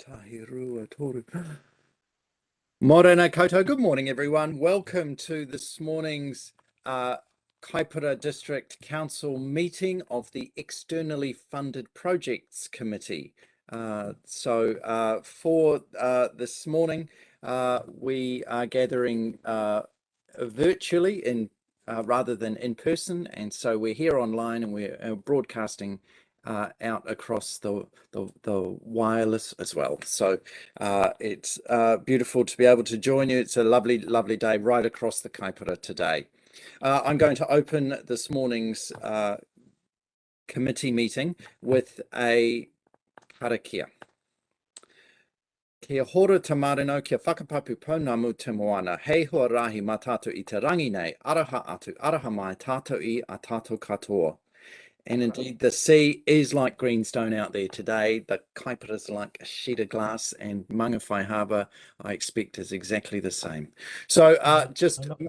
Tahirua Toru. Morena Koto. Good morning, everyone. Welcome to this morning's Kaipara District Council meeting of the Externally Funded Projects Committee. For this morning, we are gathering virtually in rather than in person, and so we're here online and we're broadcasting out across the wireless as well. So it's beautiful to be able to join you. It's a lovely day right across the Kaipara today. I'm going to open this morning's committee meeting with a karakia. Kia hora te marino, kia whakapapu pounamu te moana, hei hoa rahi mā tātou I te rangi nei, araha atu, araha mai tātou I a tātou katoa. And indeed, the sea is like greenstone out there today. The Kaipara is like a sheet of glass, and Manga Harbour, I expect, is exactly the same. So just an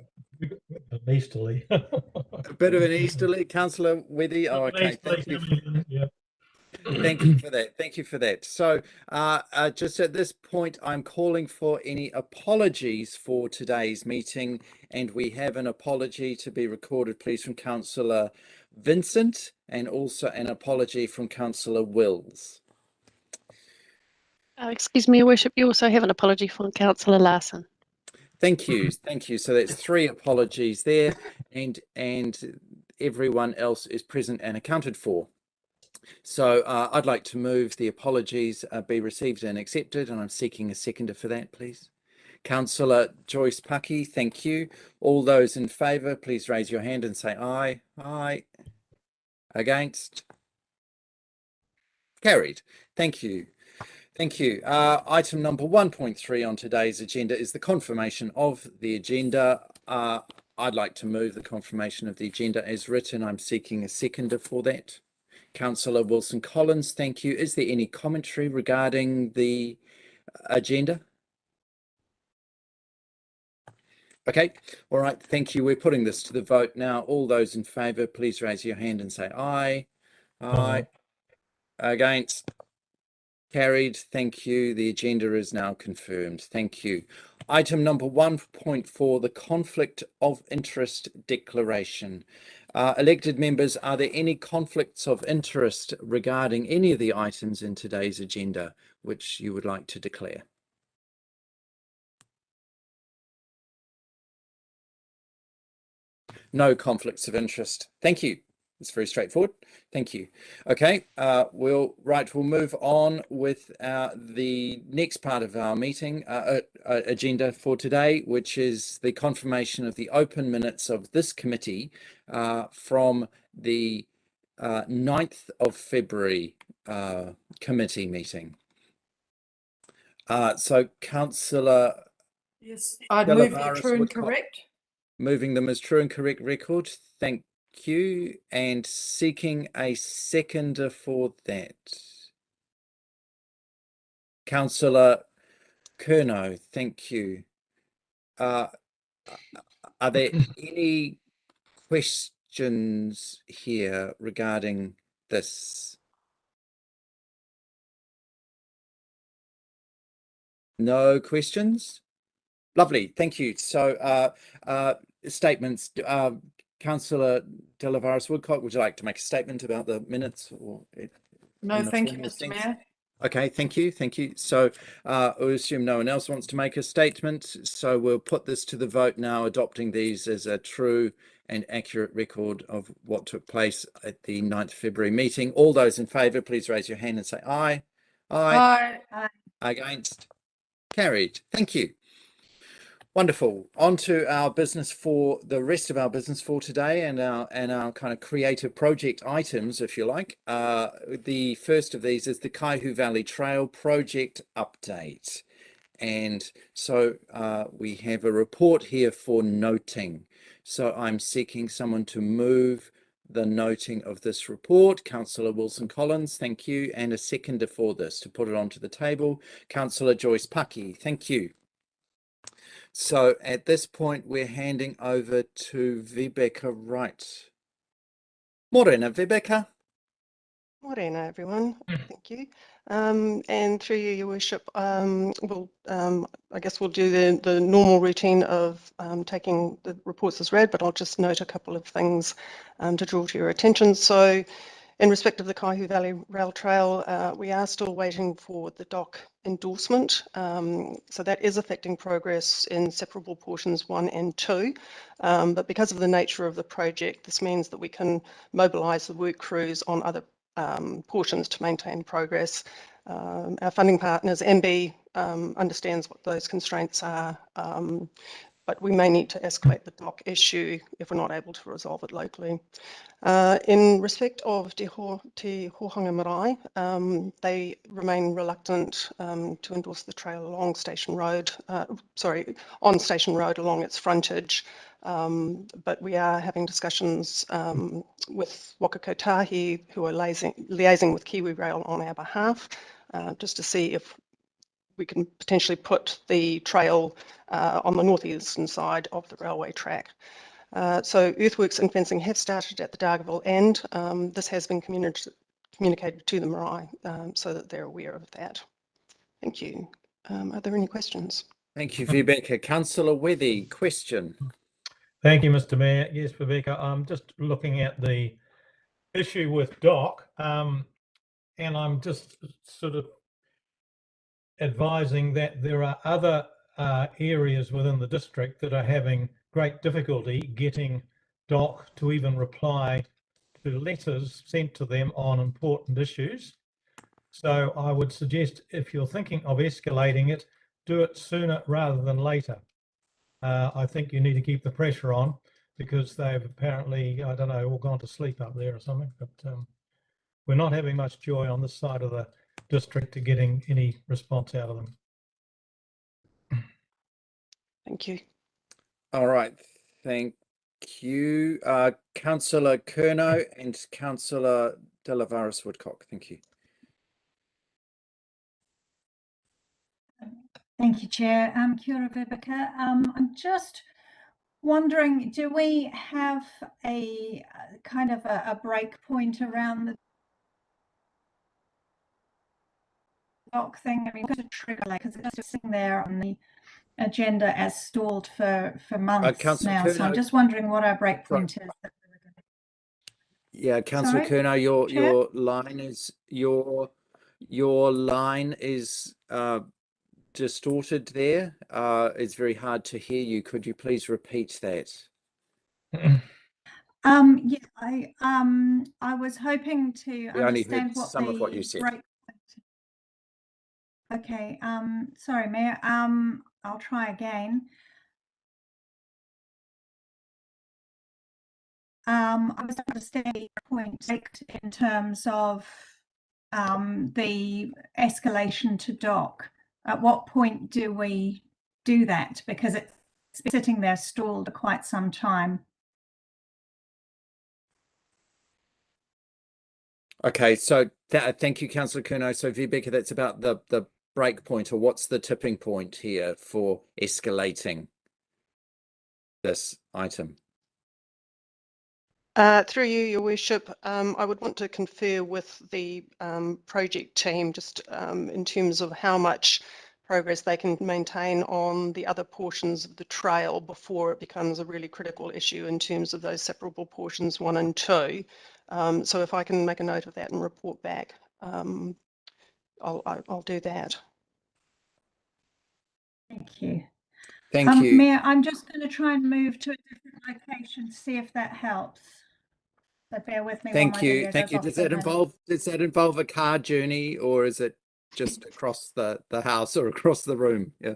easterly. A bit of an easterly, Councillor Weddy. Oh, okay. Thank you. Yeah. Thank you for that. Thank you for that. So just at this point, I'm calling for any apologies for today's meeting, and we have an apology to be recorded, please, from Councillor Vincent, and also an apology from Councillor Wills. Excuse me, Your Worship, you also have an apology from Councillor Larson. Thank you. Thank you. So that's 3 apologies there, and everyone else is present and accounted for. So I'd like to move the apologies be received and accepted, and I'm seeking a seconder for that, please. Councillor Joyce Paki, thank you. All those in favour, please raise your hand and say aye. Aye. Against? Carried. Thank you. Thank you. Item number 1.3 on today's agenda is the confirmation of the agenda. I'd like to move the confirmation of the agenda as written. I'm seeking a seconder for that. Councillor Wilson-Collins, thank you. Is there any commentary regarding the agenda? Okay, all right, thank you. We're putting this to the vote now. All those in favour, please raise your hand and say aye. Aye. Against? Carried. Thank you. The agenda is now confirmed. Thank you. Item number 1.4, the Conflict of Interest Declaration. Elected members, are there any conflicts of interest regarding any of the items in today's agenda which you would like to declare? No conflicts of interest. Thank you. It's very straightforward. Thank you. Okay, we'll move on with the next part of our meeting agenda for today, which is the confirmation of the open minutes of this committee from the 9th of February committee meeting. So Councillor... Yes, I'd move the true and correct. Moving them as true and correct record. Thank you, and seeking a seconder for that. Councillor Kerno, thank you. Are there any questions here regarding this? No questions? Lovely, thank you. So statements. Councillor Delavaris Woodcock, would you like to make a statement about the minutes? Or no, thank you, Mr. Mayor. Okay, thank you. Thank you. So I assume no one else wants to make a statement. So we'll put this to the vote now, adopting these as a true and accurate record of what took place at the 9th February meeting. All those in favour, please raise your hand and say aye. Aye. Aye. Against? Carried. Thank you. Wonderful. On to our business for the rest of our business for today, and our kind of creative project items, if you like. The first of these is the Kaihu Valley Trail project update. And so we have a report here for noting. So I'm seeking someone to move the noting of this report. Councillor Wilson-Collins, thank you. And a seconder for this to put it onto the table. Councillor Joyce Paki, thank you. So at this point, we're handing over to Vibeka Wright. Morena, Vibeka. Morena, everyone. Thank you. And through you, Your Worship, I guess we'll do the normal routine of taking the reports as read, but I'll just note a couple of things to draw to your attention. So, in respect of the Kaihu Valley Rail Trail, we are still waiting for the dock endorsement. So that is affecting progress in separable portions 1 and 2. But because of the nature of the project, this means that we can mobilise the work crews on other portions to maintain progress. Our funding partners, MB, understands what those constraints are, but we may need to escalate the dock issue if we're not able to resolve it locally. In respect of Te Hohanga Marae, they remain reluctant to endorse the trail along Station Road, on Station Road along its frontage, but we are having discussions with Waka Kotahi, who are liaising with Kiwi Rail on our behalf, just to see if we can potentially put the trail on the northeastern side of the railway track. So earthworks and fencing have started at the Dargaville end. This has been communicated to the marae so that they're aware of that. Thank you. Are there any questions? Thank you, Vibeke. Councillor Wethy, question. Thank you, Mr. Mayor. Yes, Viveka, I'm just looking at the issue with dock, and I'm just sort of advising that there are other areas within the district that are having great difficulty getting dock to even reply to letters sent to them on important issues. So I would suggest, if you're thinking of escalating it, do it sooner rather than later. I think you need to keep the pressure on, because they've apparently, I don't know, all gone to sleep up there or something, but we're not having much joy on this side of the district to getting any response out of them. Thank you. All right, thank you. Councillor Kerno and Councillor Delavaris Woodcock, thank you. Thank you, Chair. Curabica. I'm just wondering, do we have a kind of a break point around the dock thing? I mean, what's a trigger, because it's just sitting there on the agenda as stalled for months now. So I'm just wondering what our break point is. Yeah, Councillor Kerno, your line is distorted there. It's very hard to hear you. Could you please repeat that? Yeah, I was hoping to understand what some of what you said. break. Okay, sorry, Mayor. I'll try again. I was understanding the point in terms of the escalation to dock. At what point do we do that? Because it's been sitting there stalled for quite some time. Okay, so thank you, Councillor Kerno. So Vibeke, that's about the break point, or what's the tipping point here for escalating this item? Through you, Your Worship, I would want to confer with the project team just in terms of how much progress they can maintain on the other portions of the trail before it becomes a really critical issue in terms of those separable portions 1 and 2. So if I can make a note of that and report back, I'll do that. Thank you. Thank you. Mayor, I'm just going to try and move to a different location to see if that helps. So bear with me. Thank you. Thank you. Does that involve a car journey, or is it just across the house or across the room? Yeah.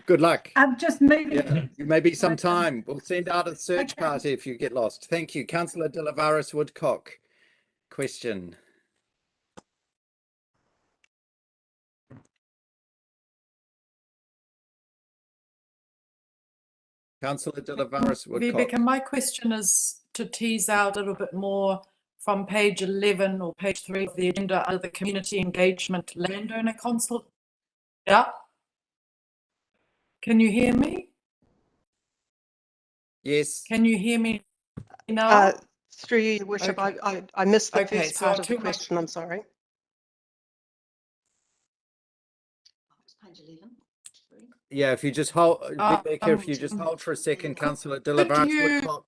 Good luck. I'm just moving. Yeah, maybe some time. We'll send out a search party if you get lost. Thank you. Councillor Delavaris Woodcock, question. Councillor Delavaris Woodcock. Vibeke, my question is to tease out a little bit more from page 11 or page 3 of the agenda under the community engagement landowner consult. Yeah. Can you hear me? Yes. Can you hear me now? Through you, Your Worship, Okay. I missed the Okay, first so part of the too much- question, I'm sorry. Yeah, if you just hold, Rebecca, if you just hold for a second, Councillor De La Could Varas you Woodcock,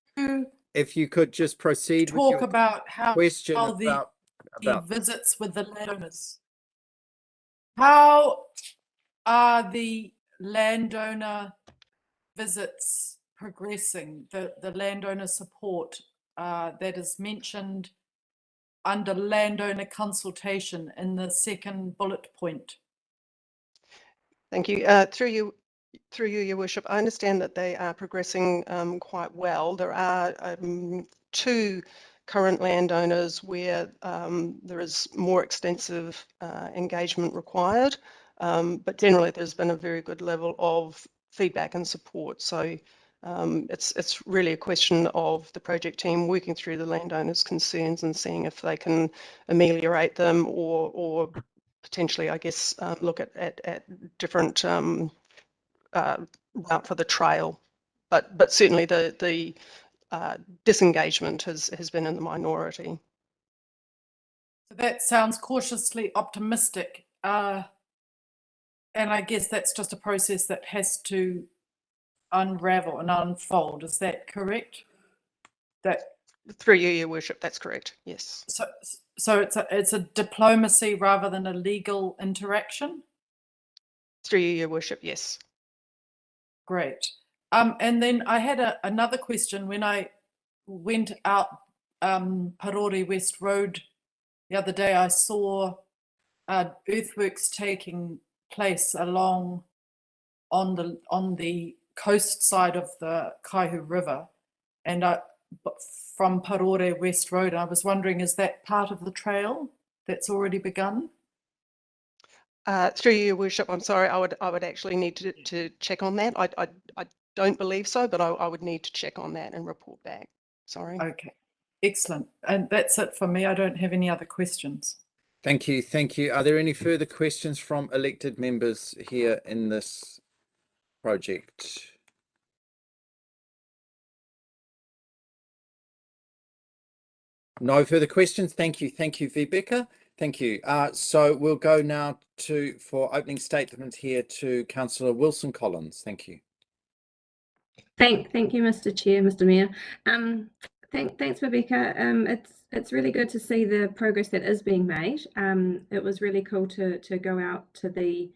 if you could just proceed with talk your about how question the about visits with the landowners? How are the landowner visits progressing? The landowner support that is mentioned under landowner consultation in the second bullet point. Thank you. Through you, Your Worship, I understand that they are progressing quite well. There are 2 current landowners where there is more extensive engagement required, but generally there's been a very good level of feedback and support. So it's really a question of the project team working through the landowners' concerns and seeing if they can ameliorate them or potentially, I guess, look at different route for the trail. But certainly the disengagement has been in the minority. So that sounds cautiously optimistic. And I guess that's just a process that has to unravel and unfold. Is that correct? Through you, Your Worship, that's correct. Yes. So it's a diplomacy rather than a legal interaction? Through you, Your Worship, yes. Great. And then I had another question. When I went out Parore West Road the other day, I saw earthworks taking place along on the coast side of the Kaihu River, and from Parore West Road. I was wondering, is that part of the trail that's already begun? Through you, Your Worship, I'm sorry, I would actually need to check on that. I don't believe so, but I would need to check on that and report back. Sorry. Okay, excellent. And that's it for me. I don't have any other questions. Thank you. Thank you. Are there any further questions from elected members here in this project? No further questions. Thank you. Thank you, Rebecca. Thank you. So we'll go now for opening statements here to Councillor Wilson Collins. Thank you. Thank you, Mr. Chair, Mr. Mayor. Thanks, Rebecca. It's really good to see the progress that is being made. It was really cool to go out to the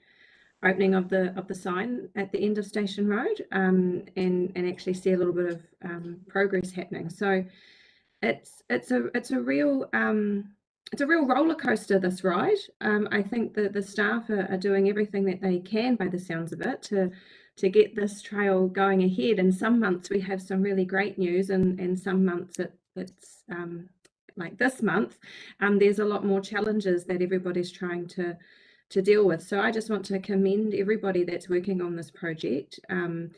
opening of the sign at the end of Station Road and actually see a little bit of progress happening. So it's a real roller coaster, this ride. I think that the staff are doing everything that they can, by the sounds of it, to get this trail going ahead. And some months we have some really great news, and some months it's like this month, there's a lot more challenges that everybody's trying to deal with. So I just want to commend everybody that's working on this project, and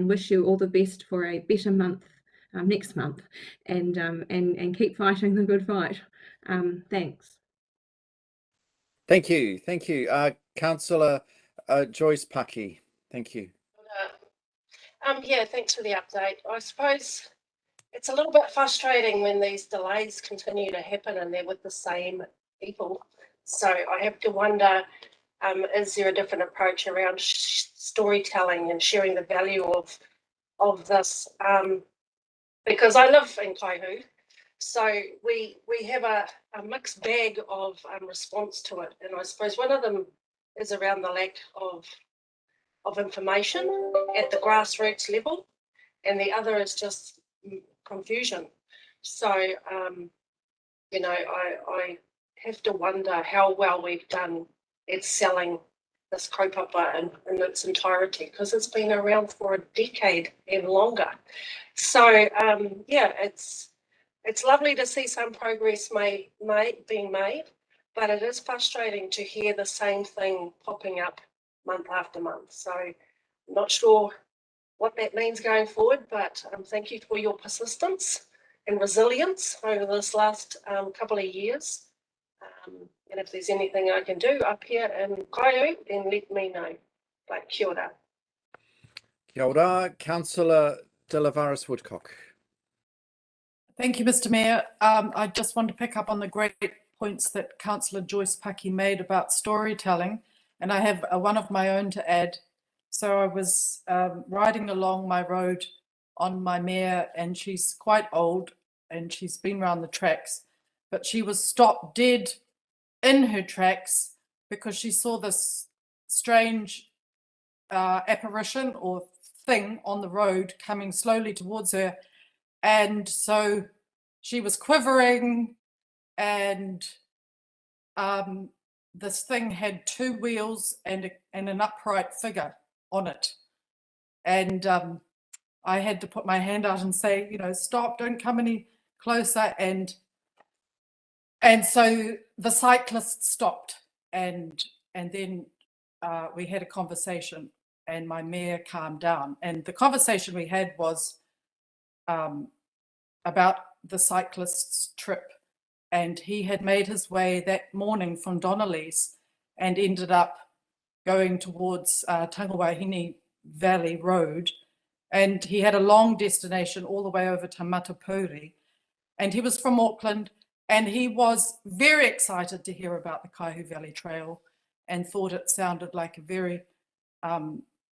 wish you all the best for a better month next month, and keep fighting the good fight. Thanks. Thank you. Thank you. Councillor Joyce Paki. Thank you. Yeah, thanks for the update. I suppose it's a little bit frustrating when these delays continue to happen and they're with the same people. So I have to wonder, is there a different approach around storytelling and sharing the value of this? Because I live in Kaihu, so we have a mixed bag of response to it, and I suppose one of them is around the lack of information at the grassroots level, and the other is just confusion. So you know, I have to wonder how well we've done at selling this kaupapa in its entirety, because it's been around for a decade and longer. So yeah, it's lovely to see some progress being made, but it is frustrating to hear the same thing popping up month after month. So I'm not sure what that means going forward, but thank you for your persistence and resilience over this last couple of years. And if there's anything I can do up here in Kaihu, then let me know. But kia ora. Kia ora. Councillor De La Varas Woodcock. Thank you, Mr. Mayor. I just want to pick up on the great points that Councillor Joyce Paki made about storytelling, and I have one of my own to add. So I was riding along my road on my mare, and she's quite old, and she's been around the tracks, but she was stopped dead in her tracks because she saw this strange apparition or thing on the road coming slowly towards her. And so she was quivering, and this thing had two wheels and an upright figure on it. And I had to put my hand out and say, you know, stop, don't come any closer. And so the cyclist stopped, and then we had a conversation, and my mare calmed down. And the conversation we had was about the cyclist's trip, and he had made his way that morning from Donnelly's and ended up going towards Tangawahine Valley Road, and he had a long destination all the way over to Matapuri, and he was from Auckland, and he was very excited to hear about the Kaihu Valley Trail and thought it sounded like a very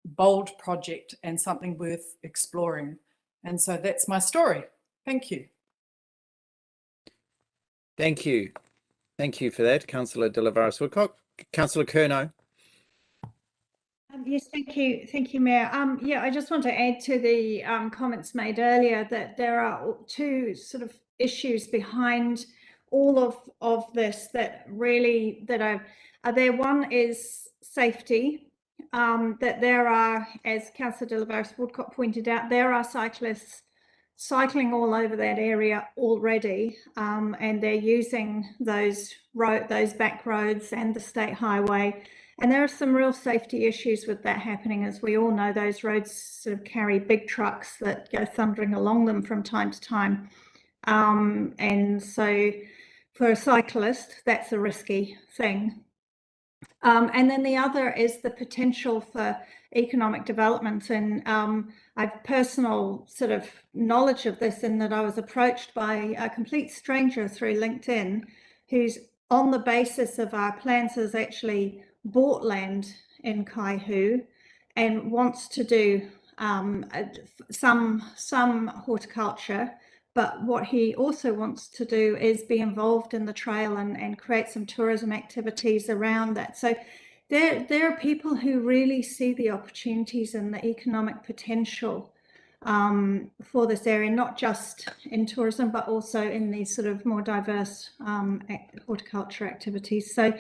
bold project and something worth exploring. And so that's my story. Thank you. Thank you. Thank you for that, Councillor De Lavaris Woodcock. Councillor Kerno. Yes, thank you, Mayor. Yeah, I just want to add to the comments made earlier that there are two sort of issues behind all of this that are there. One is safety. That there are, as Councillor De Lavaris Woodcock pointed out, there are cyclists cycling all over that area already, and they're using those back roads and the state highway. And there are some real safety issues with that happening. As we all know, those roads sort of carry big trucks that go thundering along them from time to time. And so for a cyclist, that's a risky thing. And then the other is the potential for economic development. And I have personal sort of knowledge of this in that I was approached by a complete stranger through LinkedIn, who's on the basis of our plans has actually bought land in Kaihu and wants to do some horticulture. But what he also wants to do is be involved in the trail and create some tourism activities around that. So there are people who really see the opportunities and the economic potential for this area, not just in tourism, but also in these sort of more diverse horticulture activities. So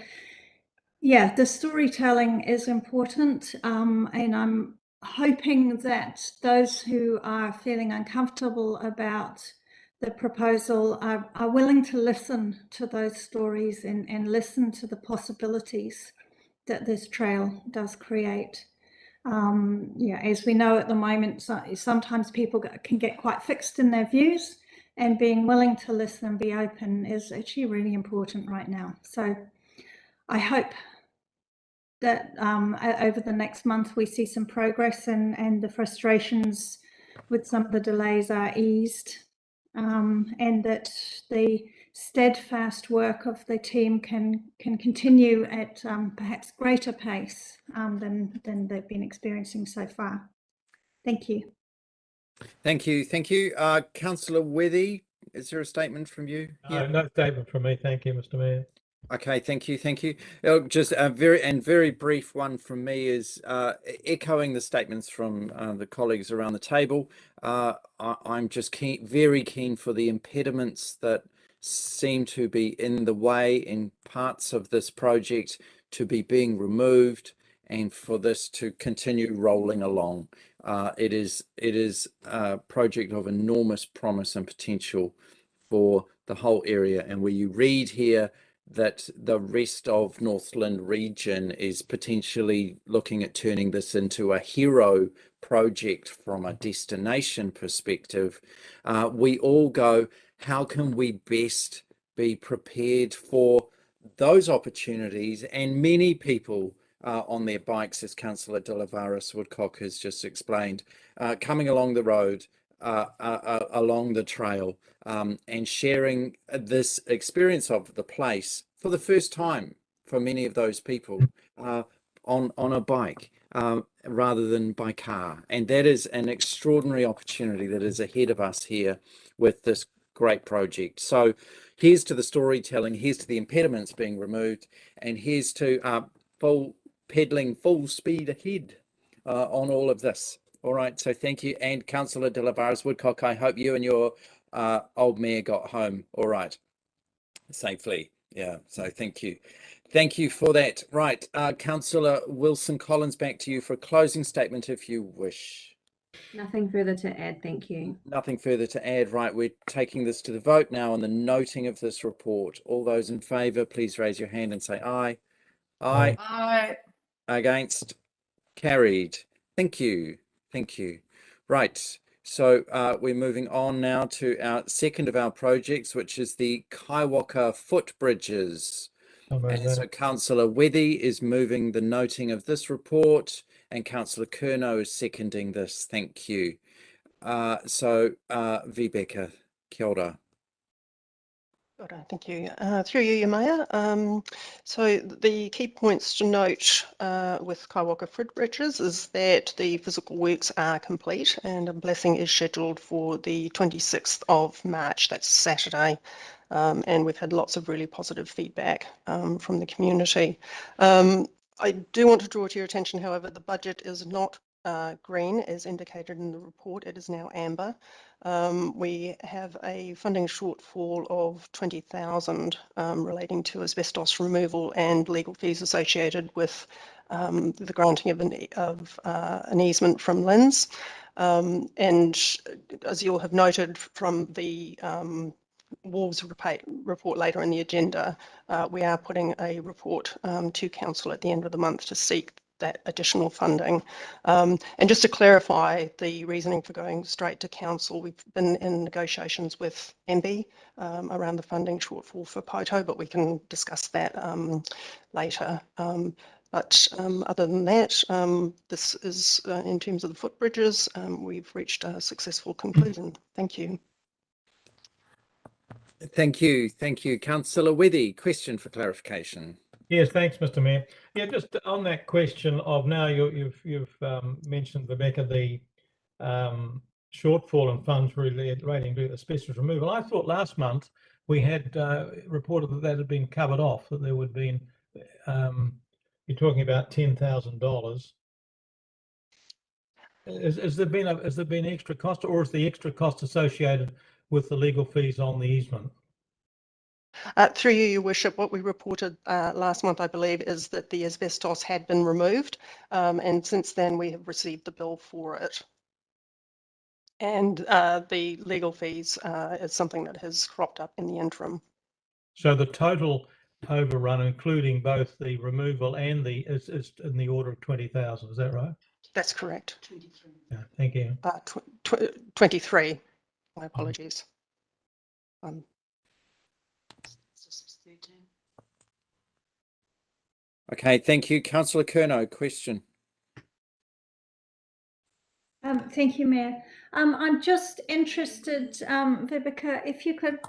yeah, the storytelling is important, and I'm hoping that those who are feeling uncomfortable about the proposal are willing to listen to those stories and listen to the possibilities that this trail does create. Yeah, as we know at the moment, sometimes people can get quite fixed in their views, and being willing to listen and be open is actually really important right now. So I hope that over the next month we see some progress and the frustrations with some of the delays are eased, and that the steadfast work of the team can continue at perhaps greater pace than they've been experiencing so far. Thank you. Thank you. Thank you. Councillor Wethy, is there a statement from you? No statement from me. Thank you, Mr. Mayor. Okay, thank you, thank you. Just a very brief one from me is echoing the statements from the colleagues around the table. I'm just very keen for the impediments that seem to be in the way in parts of this project to be being removed, and for this to continue rolling along. It is a project of enormous promise and potential for the whole area, and where you read here that the rest of Northland region is potentially looking at turning this into a hero project from a destination perspective, we all go, how can we best be prepared for those opportunities? And many people on their bikes, as Councillor De Lavaris Woodcock has just explained, coming along the road, along the trail, and sharing this experience of the place for the first time for many of those people, on a bike, rather than by car. And that is an extraordinary opportunity that is ahead of us here with this great project. So here's to the storytelling, here's to the impediments being removed, and here's to pedaling full speed ahead on all of this. All right, so thank you. And Councillor De La Barras Woodcock, I hope you and your old mare got home all right, safely. Yeah, so thank you. Thank you for that. Right, Councillor Wilson Collins, back to you for a closing statement if you wish. Nothing further to add, thank you. Nothing further to add. Right, we're taking this to the vote now on the noting of this report. All those in favour, please raise your hand and say aye. Aye. Aye. Against? Carried. Thank you. Thank you. Right. So we're moving on now to our second of our projects, which is the Kaiwaka footbridges. And so Councillor Wethy is moving the noting of this report, and Councillor Kerno is seconding this. Thank you. Vibeke, kia ora. Thank you. Through you, Your Mayor. So the key points to note with Kaiwaka footbridges is that the physical works are complete and a blessing is scheduled for the 26th of March, that's Saturday. And we've had lots of really positive feedback from the community. I do want to draw to your attention, however, the budget is not green as indicated in the report, it is now amber. We have a funding shortfall of 20,000 relating to asbestos removal and legal fees associated with the granting of an easement from LINZ. And as you'll have noted from the Wolves report later in the agenda, we are putting a report to Council at the end of the month to seek that additional funding. And just to clarify the reasoning for going straight to Council, we've been in negotiations with MB around the funding shortfall for Poto, but we can discuss that later. But other than that, this is in terms of the footbridges, we've reached a successful conclusion. Thank you. Thank you. Thank you. Councillor Wethy, question for clarification. Yes, thanks, Mr. Mayor. Yeah, just on that question of now you've mentioned, Rebecca, the shortfall in funds relating to asbestos removal. I thought last month we had reported that had been covered off, that there would be, you're talking about $10,000. Has there been extra cost, or is the extra cost associated with the legal fees on the easement? Through you, Your Worship, what we reported last month, I believe, is that the asbestos had been removed, and since then we have received the bill for it. And the legal fees is something that has cropped up in the interim. So the total overrun, including both the removal and the, is in the order of 20,000. Is that right? That's correct. 23. Yeah, thank you. 23. My apologies. Okay, thank you. Councillor Kerno, question. Thank you, Mayor. I'm just interested, Vibeke, if you could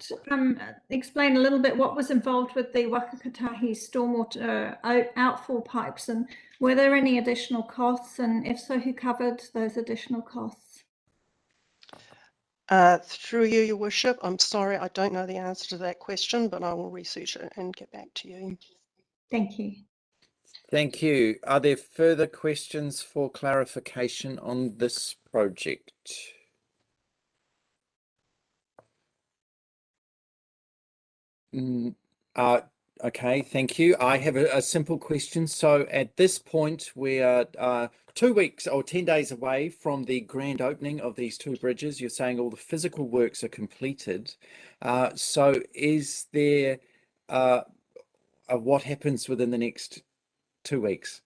explain a little bit what was involved with the Wakakatahi stormwater outfall pipes, and were there any additional costs, and if so, who covered those additional costs? Through you, Your Worship, I'm sorry, I don't know the answer to that question, but I will research it and get back to you. Thank you. Thank you. Are there further questions for clarification on this project? Okay, thank you. I have a simple question. So at this point, we are 2 weeks or 10 days away from the grand opening of these two bridges. You're saying all the physical works are completed. So is there what happens within the next 2 weeks,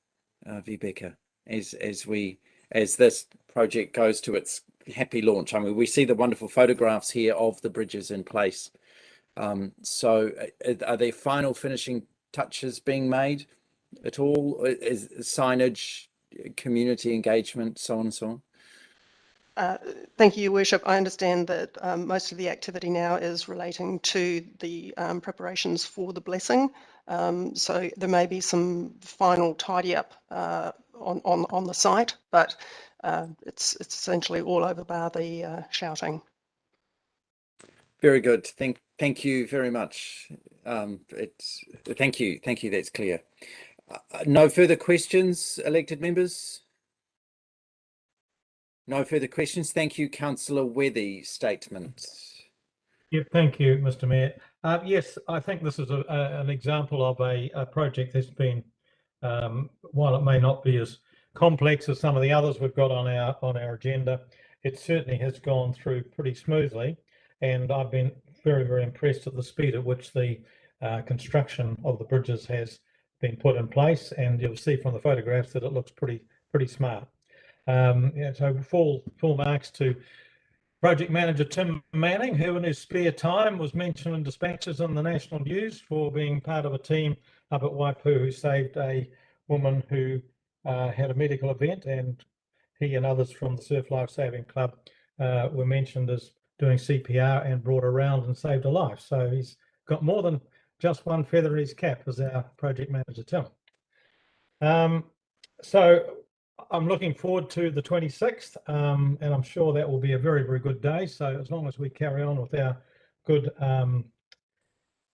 Vibeke, as this project goes to its happy launch? I mean, we see the wonderful photographs here of the bridges in place. So are there final finishing touches being made at all? Is signage, community engagement, so on and so Thank you, Your Worship. I understand that most of the activity now is relating to the preparations for the blessing. So there may be some final tidy up on the site, but it's essentially all over bar the shouting. Very good. Thank you very much. Thank you. That's clear. No further questions, elected members? No further questions. Thank you, Councillor Wethy. Statement. Yeah, thank you, Mr. Mayor. Yes, I think this is an example of a project that's been, while it may not be as complex as some of the others we've got on our agenda, it certainly has gone through pretty smoothly, and I've been very, very impressed at the speed at which the construction of the bridges has been put in place, and you'll see from the photographs that it looks pretty smart. Yeah, so full marks to Project Manager Tim Manning, who in his spare time was mentioned in dispatches in the national news for being part of a team up at Waipu who saved a woman who had a medical event, and he and others from the Surf Life Saving Club were mentioned as doing CPR and brought her around and saved a life. So he's got more than just one feather in his cap as our Project Manager Tim. So I'm looking forward to the 26th, and I'm sure that will be a very, very good day. So as long as we carry on with our good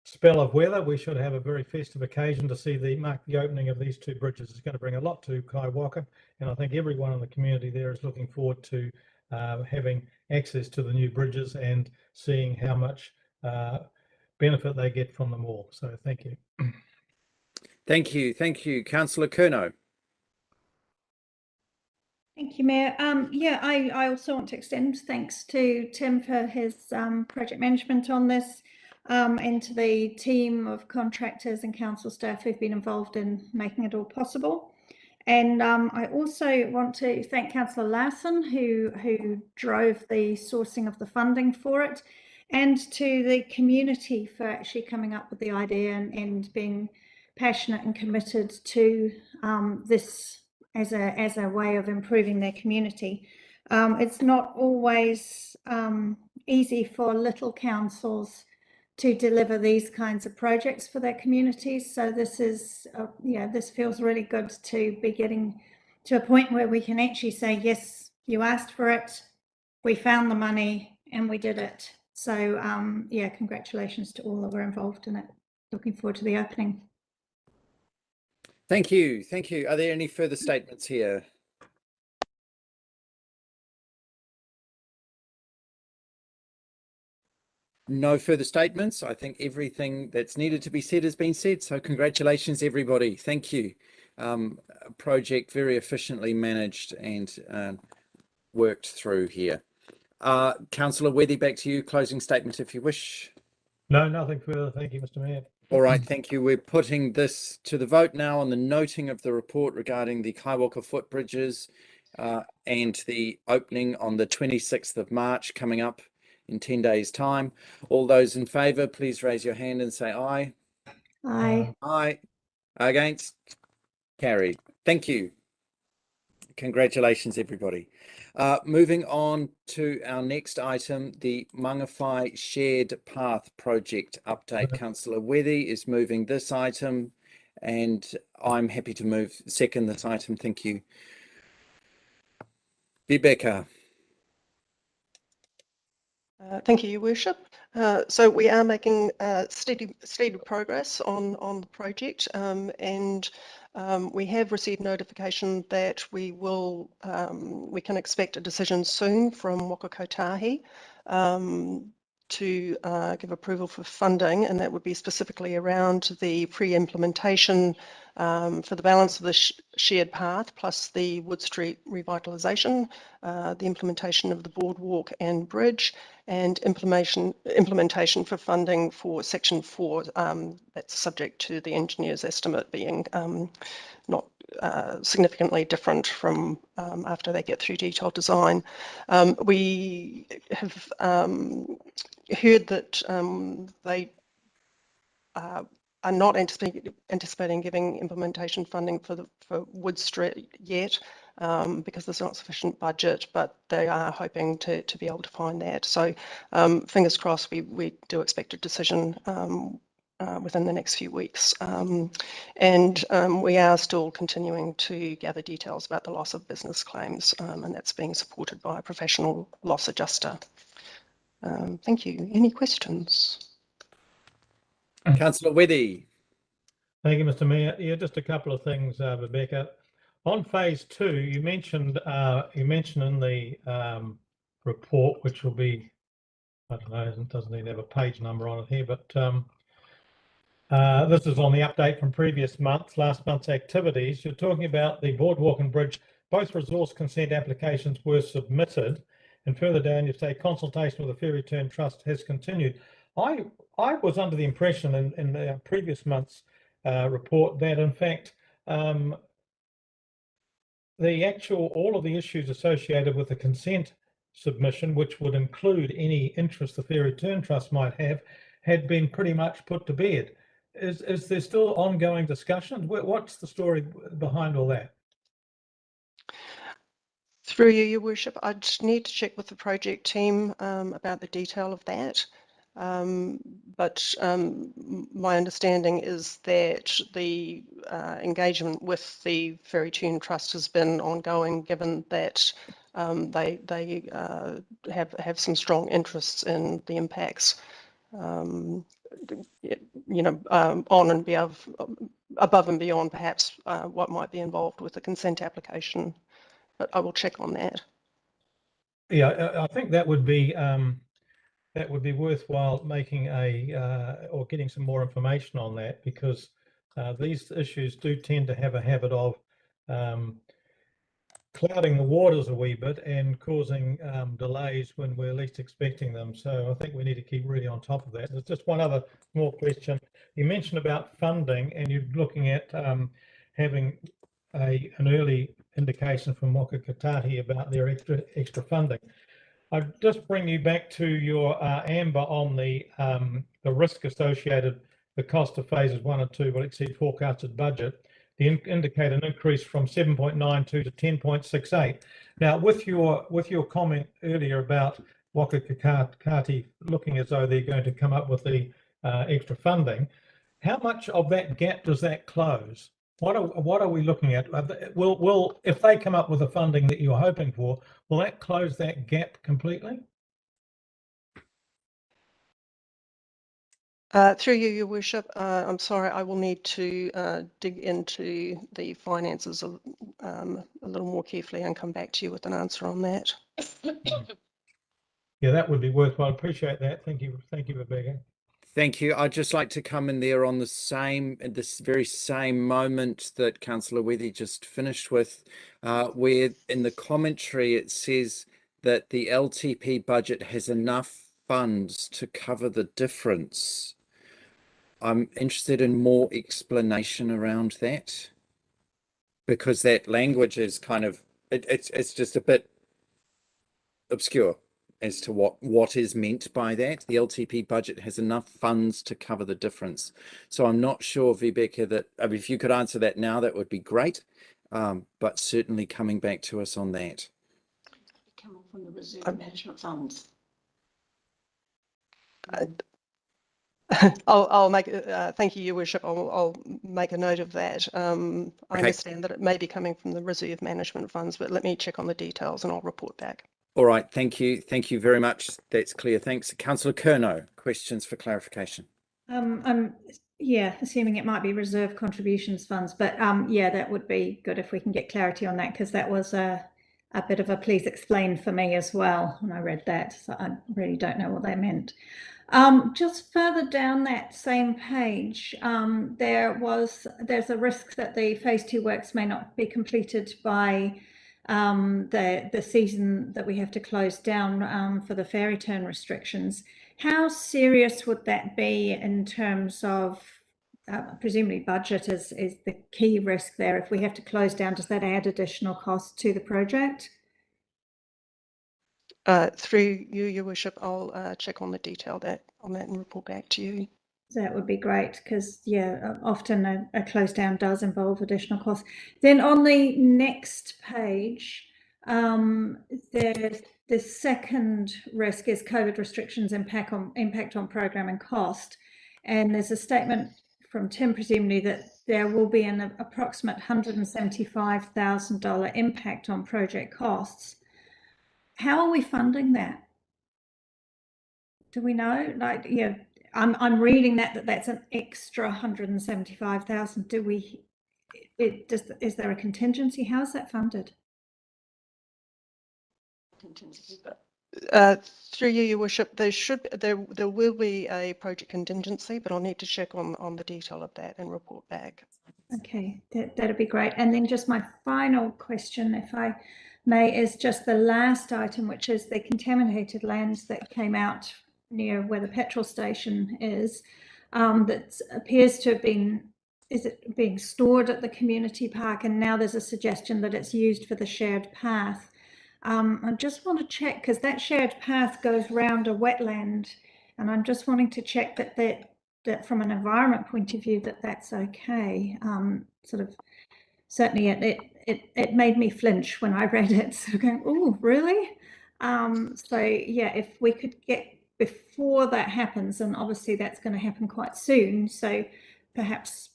spell of weather, we should have a very festive occasion to mark the opening of these two bridges. It's going to bring a lot to Kaihu, and I think everyone in the community there is looking forward to having access to the new bridges and seeing how much benefit they get from them all. So thank you. Thank you, Councillor Kerno. Thank you, Mayor. Yeah, I also want to extend thanks to Tim for his project management on this, and to the team of contractors and council staff who've been involved in making it all possible. And I also want to thank Councillor Larson, who drove the sourcing of the funding for it, and to the community for actually coming up with the idea and being passionate and committed to this as a way of improving their community. It's not always easy for little councils to deliver these kinds of projects for their communities. So this is, this feels really good to be getting to a point where we can actually say, yes, you asked for it, we found the money, and we did it. So yeah, congratulations to all that were involved in it. Looking forward to the opening. Thank you. Are there any further statements here? No further statements. I think everything that's needed to be said has been said. So congratulations, everybody. Thank you. Project very efficiently managed and worked through here. Councillor Wethy, back to you. Closing statement if you wish. No, nothing further. Thank you, Mr. Mayor. All right, thank you. We're putting this to the vote now on the noting of the report regarding the Kaihu footbridges and the opening on the 26th of March coming up in 10 days' time. All those in favour, please raise your hand and say aye. Aye. Aye. Against? Carried. Thank you. Congratulations, everybody. Moving on to our next item, the Manga Shared Path Project update. Councillor Wethy is moving this item, and I'm happy to second this item. Thank you. Rebecca. Thank you, Your Worship. So we are making steady progress on the project, and we have received notification that we can expect a decision soon from Woodcock to give approval for funding, and that would be specifically around the pre-implementation for the balance of the shared path, plus the Wood Street revitalisation, the implementation of the boardwalk and bridge, and implementation for funding for Section 4. That's subject to the engineer's estimate being not significantly different from after they get through detailed design. We have heard that they are not anticipating giving implementation funding for Wood Street yet, because there's not sufficient budget, but they are hoping to be able to find that. So fingers crossed, we do expect a decision within the next few weeks. And we are still continuing to gather details about the loss of business claims, and that's being supported by a professional loss adjuster. Thank you. Any questions? Councillor Weddy. Thank you, Mr. Mayor. Yeah, just a couple of things, Rebecca. On phase 2, you mentioned in the report, which will be, I don't know, it doesn't even have a page number on it here, but this is on the update from previous months, last month's activities. You're talking about the boardwalk and bridge. Both resource consent applications were submitted, and further down you say consultation with the Ferry Turn Trust has continued. I was under the impression in the previous month's report that in fact all of the issues associated with the consent submission, which would include any interest the Ferry Turn Trust might have, had been pretty much put to bed. Is there still ongoing discussions? What's the story behind all that? Through you, Your Worship, I just need to check with the project team about the detail of that. But my understanding is that the engagement with the Ferry Turn Trust has been ongoing, given that they have some strong interests in the impacts, on and above and beyond perhaps what might be involved with the consent application. But I will check on that. Yeah, I think that would be worthwhile making or getting some more information on that, because these issues do tend to have a habit of clouding the waters a wee bit and causing delays when we're least expecting them. So I think we need to keep really on top of that. There's just one other small question. You mentioned about funding, and you're looking at having an early indication from Waka Kotahi about their extra funding. I'd just bring you back to your Amber on the risk associated, the cost of phases 1 and 2 will exceed forecasted budget. They indicate an increase from 7.92 to 10.68. Now, with your comment earlier about Waka Kotahi looking as though they're going to come up with the extra funding, how much of that gap does that close? What are we looking at? Will if they come up with the funding that you're hoping for, will that close that gap completely? Through you, Your Worship, I'm sorry, I will need to dig into the finances a little more carefully and come back to you with an answer on that. Yeah, that would be worthwhile. Appreciate that. Thank you, Rebecca. Thank you. I'd just like to come in there on this very same moment that Councillor Weddy just finished with, where in the commentary it says that the LTP budget has enough funds to cover the difference. I'm interested in more explanation around that, because that language is kind of, it's just a bit obscure as to what is meant by that. The LTP budget has enough funds to cover the difference. So I'm not sure, Rebecca, that if you could answer that now, that would be great. But certainly coming back to us on that. Come from the reserve management funds. I'll make. Thank you, Your Worship. I'll make a note of that. I understand that it may be coming from the reserve management funds, but let me check on the details and I'll report back. All right, thank you. Thank you very much. That's clear. Thanks. Councillor Kerno, questions for clarification. I'm assuming it might be reserve contributions funds, but yeah, that would be good if we can get clarity on that, because that was a bit of a please explain for me as well when I read that. So I really don't know what they meant. Just further down that same page, there's a risk that the phase 2 works may not be completed by the season that we have to close down for the ferry turn restrictions. How serious would that be in terms of presumably budget is the key risk there? If we have to close down, does that add additional cost to the project? Through you, Your Worship, I'll check on the detail on that and report back to you. That would be great because, yeah, often a close down does involve additional costs. Then on the next page, the second risk is COVID restrictions impact on program and cost. And there's a statement from Tim, presumably, that there will be an approximate $175,000 impact on project costs. How are we funding that? Do we know? Like, yeah, I'm reading that's an extra 175,000. Do we? Is there a contingency? How's that funded? Through you, Your Worship, there will be a project contingency, but I'll need to check on the detail of that and report back. Okay, that'd be great. And then just my final question, if I may, is just the last item, which is the contaminated lands that came out near where the petrol station is, that appears to have been, is it being stored at the community park? And now there's a suggestion that it's used for the shared path. I just want to check, because that shared path goes round a wetland, and I'm just wanting to check that from an environment point of view, that's okay. Sort of, certainly it made me flinch when I read it. So going, oh, really? So yeah, if we could get before that happens, and obviously that's going to happen quite soon. So perhaps,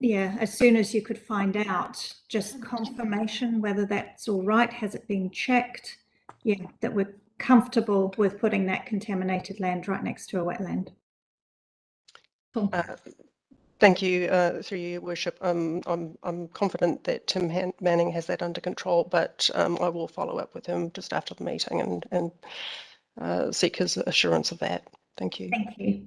yeah, as soon as you could find out, just confirmation whether that's all right. Has it been checked? Yeah, that we're comfortable with putting that contaminated land right next to a wetland. Cool. Thank you, through you, Your Worship. I'm confident that Tim Manning has that under control, but I will follow up with him just after the meeting and seek his assurance of that. Thank you. Thank you.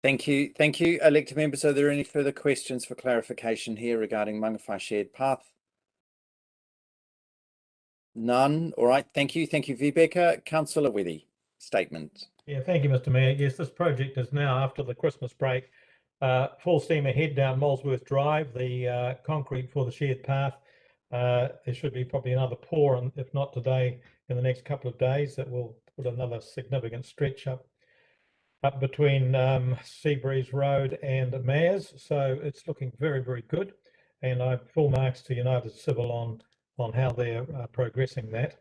Thank you. Thank you. Elected members, are there any further questions for clarification here regarding Mangawhai Shared Path? None. All right. Thank you. Thank you, Vibeka. Councillor Weddy, statement. Yeah, thank you, Mr. Mayor. Yes, this project is now, after the Christmas break, full steam ahead down Molesworth Drive. The concrete for the shared path, there should be probably another pour, and if not today, in the next couple of days, that will put another significant stretch up between Seabreeze Road and Mayors. So it's looking very, very good, and I have full marks to United Civil on how they're progressing that.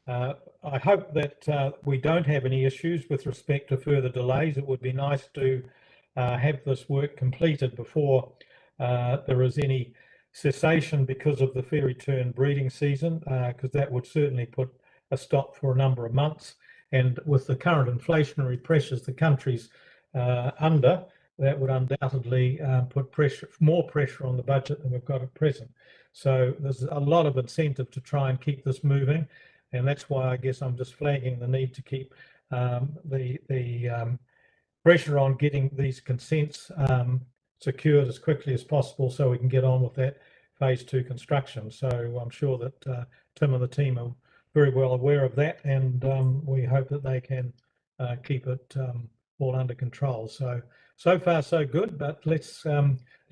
I hope that we don't have any issues with respect to further delays. It would be nice to have this work completed before there is any cessation because of the fairy tern breeding season, because that would certainly put a stop for a number of months. And with the current inflationary pressures the country's under, that would undoubtedly put more pressure on the budget than we've got at present. So there's a lot of incentive to try and keep this moving. And that's why I guess I'm just flagging the need to keep the pressure on getting these consents secured as quickly as possible so we can get on with that phase 2 construction. So I'm sure that Tim and the team are very well aware of that, and we hope that they can keep it all under control. So far so good, but let's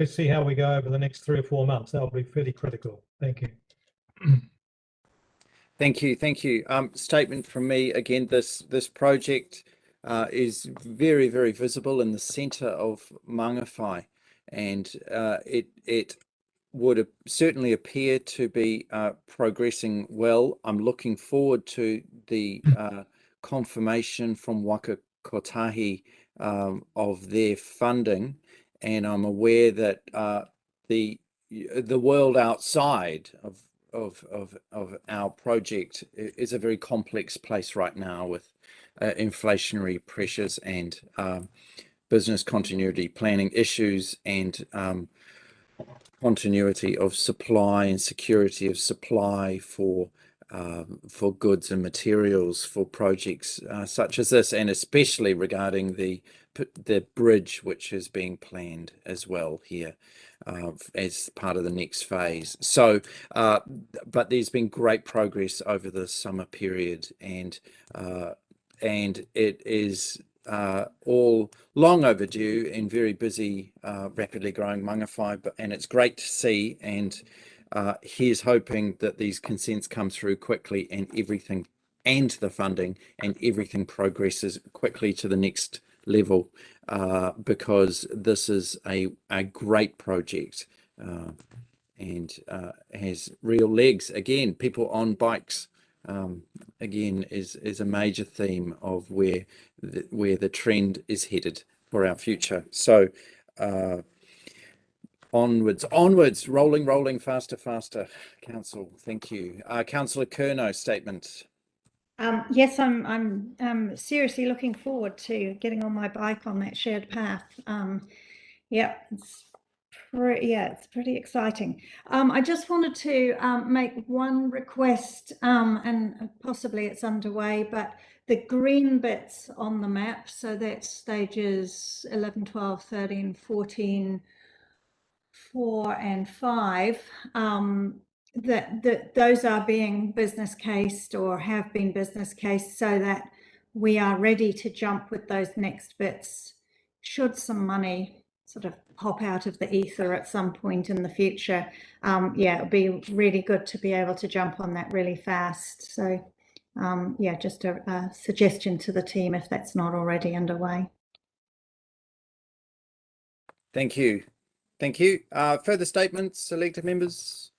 see how we go over the next 3 or 4 months. That'll be fairly critical. Thank you. Thank you. Thank you. Statement from me again. This project is very, very visible in the centre of Mangawhai, and it would certainly appear to be progressing well. I'm looking forward to the confirmation from Waka Kotahi of their funding, and I'm aware that the world outside of our project is a very complex place right now with inflationary pressures and business continuity planning issues and continuity of supply and security of supply for goods and materials for projects such as this, and especially regarding the bridge which is being planned as well here as part of the next phase. So but there's been great progress over the summer period, and it is all long overdue and very busy, rapidly growing Mangawhai, and it's great to see. And here's hoping that these consents come through quickly, and everything, and the funding and everything progresses quickly to the next level, because this is a great project, and has real legs. Again, people on bikes, again, is a major theme of where the trend is headed for our future. So onwards, rolling, faster. Council, thank you. Councillor Kerno, statement. Yes, I'm seriously looking forward to getting on my bike on that shared path. Yeah, it's pretty exciting. I just wanted to make one request, and possibly it's underway, but the green bits on the map, so that's stages 11, 12, 13, 14, 4 and 5, that those are being business cased or have been business cased, so that we are ready to jump with those next bits should some money sort of pop out of the ether at some point in the future. Yeah, it'd be really good to be able to jump on that really fast. So yeah, just a suggestion to the team if that's not already underway. Thank you. Further statements, elected members?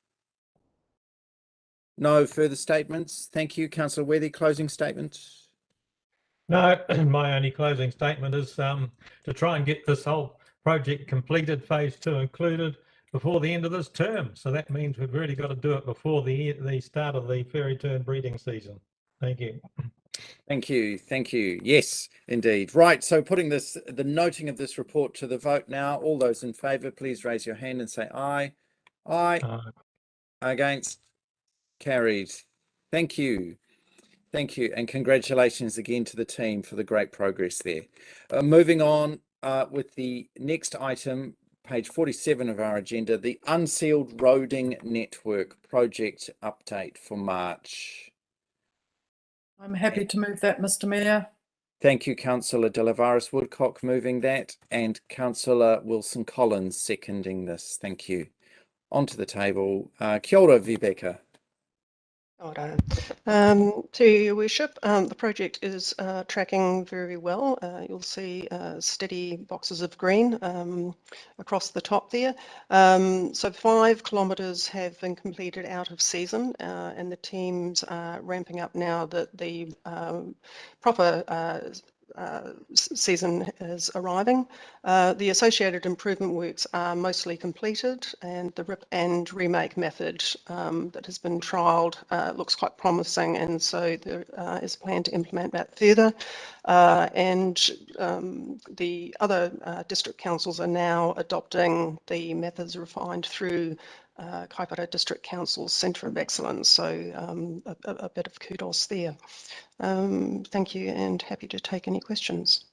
No further statements. Thank you. Councillor Worthy, closing statement. No, my only closing statement is to try and get this whole project completed, phase 2 included, before the end of this term. So that means we've really got to do it before the start of the fairy tern breeding season. Thank you. Thank you. Yes, indeed. Right, so putting the noting of this report to the vote now. All those in favour, please raise your hand and say aye. Aye. Against? Carried. Thank you, and congratulations again to the team for the great progress there. Moving on with the next item, page 47 of our agenda, the Unsealed Roading Network project update for March. I'm happy to move that, Mr. Mayor. Thank you, Councillor De Lavaris Woodcock moving that, and Councillor Wilson Collins seconding this. Thank you. Onto the table. Kia ora, Vibeka. To your worship, the project is tracking very well. You'll see steady boxes of green across the top there. So 5 kilometres have been completed out of season, and the teams are ramping up now that the proper season is arriving. The associated improvement works are mostly completed, and the rip and remake method that has been trialled looks quite promising, and so there is a plan to implement that further. And the other district councils are now adopting the methods refined through Kaipara District Council's Centre of Excellence, so a bit of kudos there. Thank you, and happy to take any questions.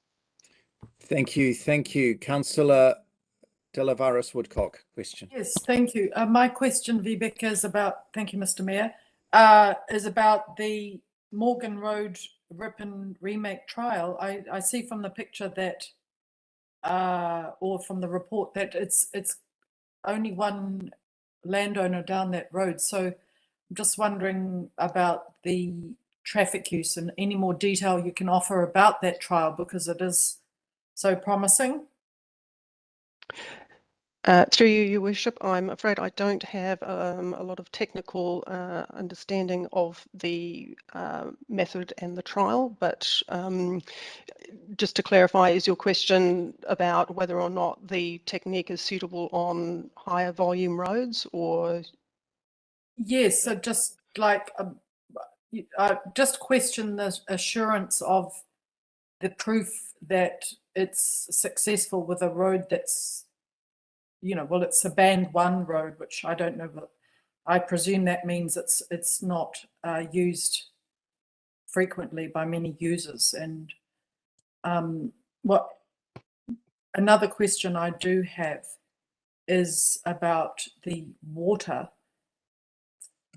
Thank you. Councillor De Lavaris Woodcock, question. Yes, thank you. My question, Vibeka, is about, thank you, Mr. Mayor, is about the Morgan Road Rip and Remake trial. I see from the picture that, or from the report, that it's only one landowner down that road. So I'm just wondering about the traffic use and any more detail you can offer about that trial, because it is so promising. Through you, Your Worship, I'm afraid I don't have a lot of technical understanding of the method and the trial, but just to clarify, is your question about whether or not the technique is suitable on higher volume roads, or? Yes, so just like, just question the assurance of the proof that it's successful with a road that's, well, it's a band 1 road, which I don't know, but I presume that means it's not used frequently by many users. And another question I do have is about the water.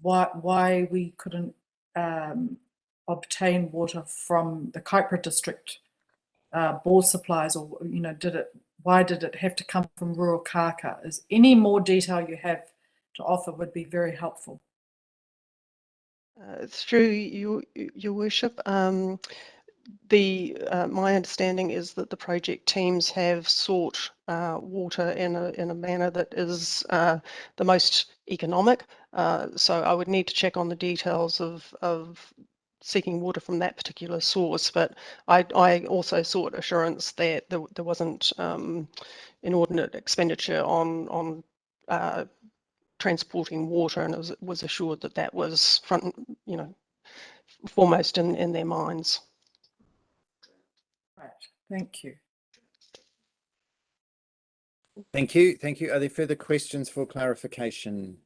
Why we couldn't obtain water from the Kaipara District bore supplies, or why did it have to come from Ruakaka? Is any more detail you have to offer would be very helpful. Through your worship, my understanding is that the project teams have sought water in a manner that is the most economic. So I would need to check on the details of seeking water from that particular source, but I also sought assurance that there wasn't inordinate expenditure on transporting water, and it was assured that that was foremost in their minds. Right, thank you. Thank you. Thank you. Are there further questions for clarification?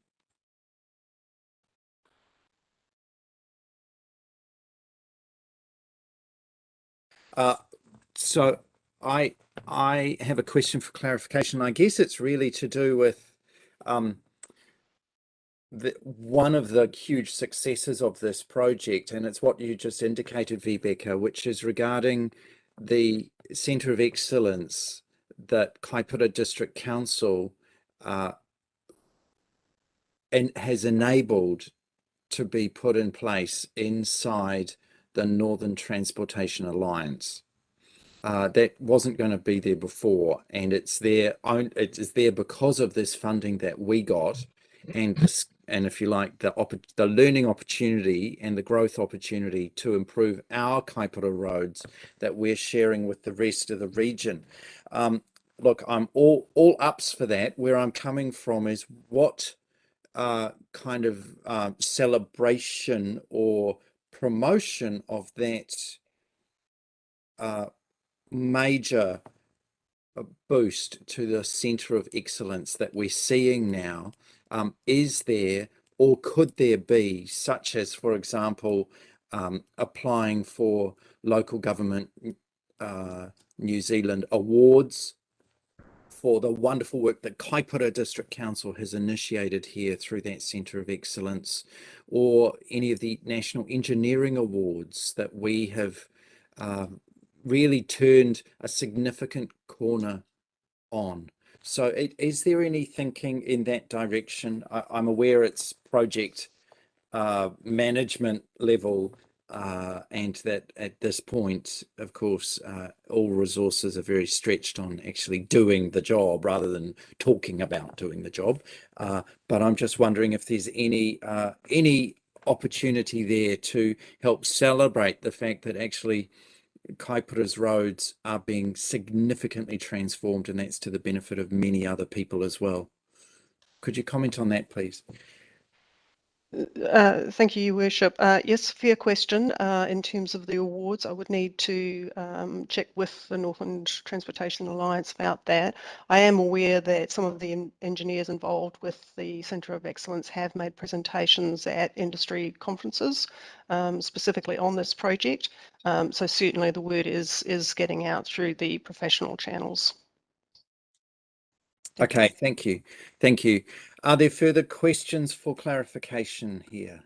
So I have a question for clarification. I guess it's really to do with one of the huge successes of this project, and it's what you just indicated, Vibeke, which is regarding the Centre of Excellence that Kaipara District Council and has enabled to be put in place inside the Northern Transportation Alliance. That wasn't going to be there before, and it's there because of this funding that we got, and if you like, the learning opportunity and the growth opportunity to improve our Kaipara roads that we're sharing with the rest of the region. Look, I'm all ups for that. Where I'm coming from is what kind of celebration or promotion of that major boost to the Centre of Excellence that we're seeing now is there, or could there be, such as, for example, applying for local government New Zealand awards for the wonderful work that Kaipara District Council has initiated here through that Centre of Excellence, or any of the National Engineering Awards that we have really turned a significant corner on. So is there any thinking in that direction? I'm aware it's project management level, and that at this point, of course, all resources are very stretched on actually doing the job rather than talking about doing the job. But I'm just wondering if there's any opportunity there to help celebrate the fact that actually Kaipara's roads are being significantly transformed, and that's to the benefit of many other people as well. Could you comment on that, please? Thank you, Your Worship. Yes, fair question. In terms of the awards, I would need to check with the Northern Transportation Alliance about that. I am aware that some of the engineers involved with the Centre of Excellence have made presentations at industry conferences, specifically on this project. So certainly the word is getting out through the professional channels. Okay, thank you. Thank you. Are there further questions for clarification here?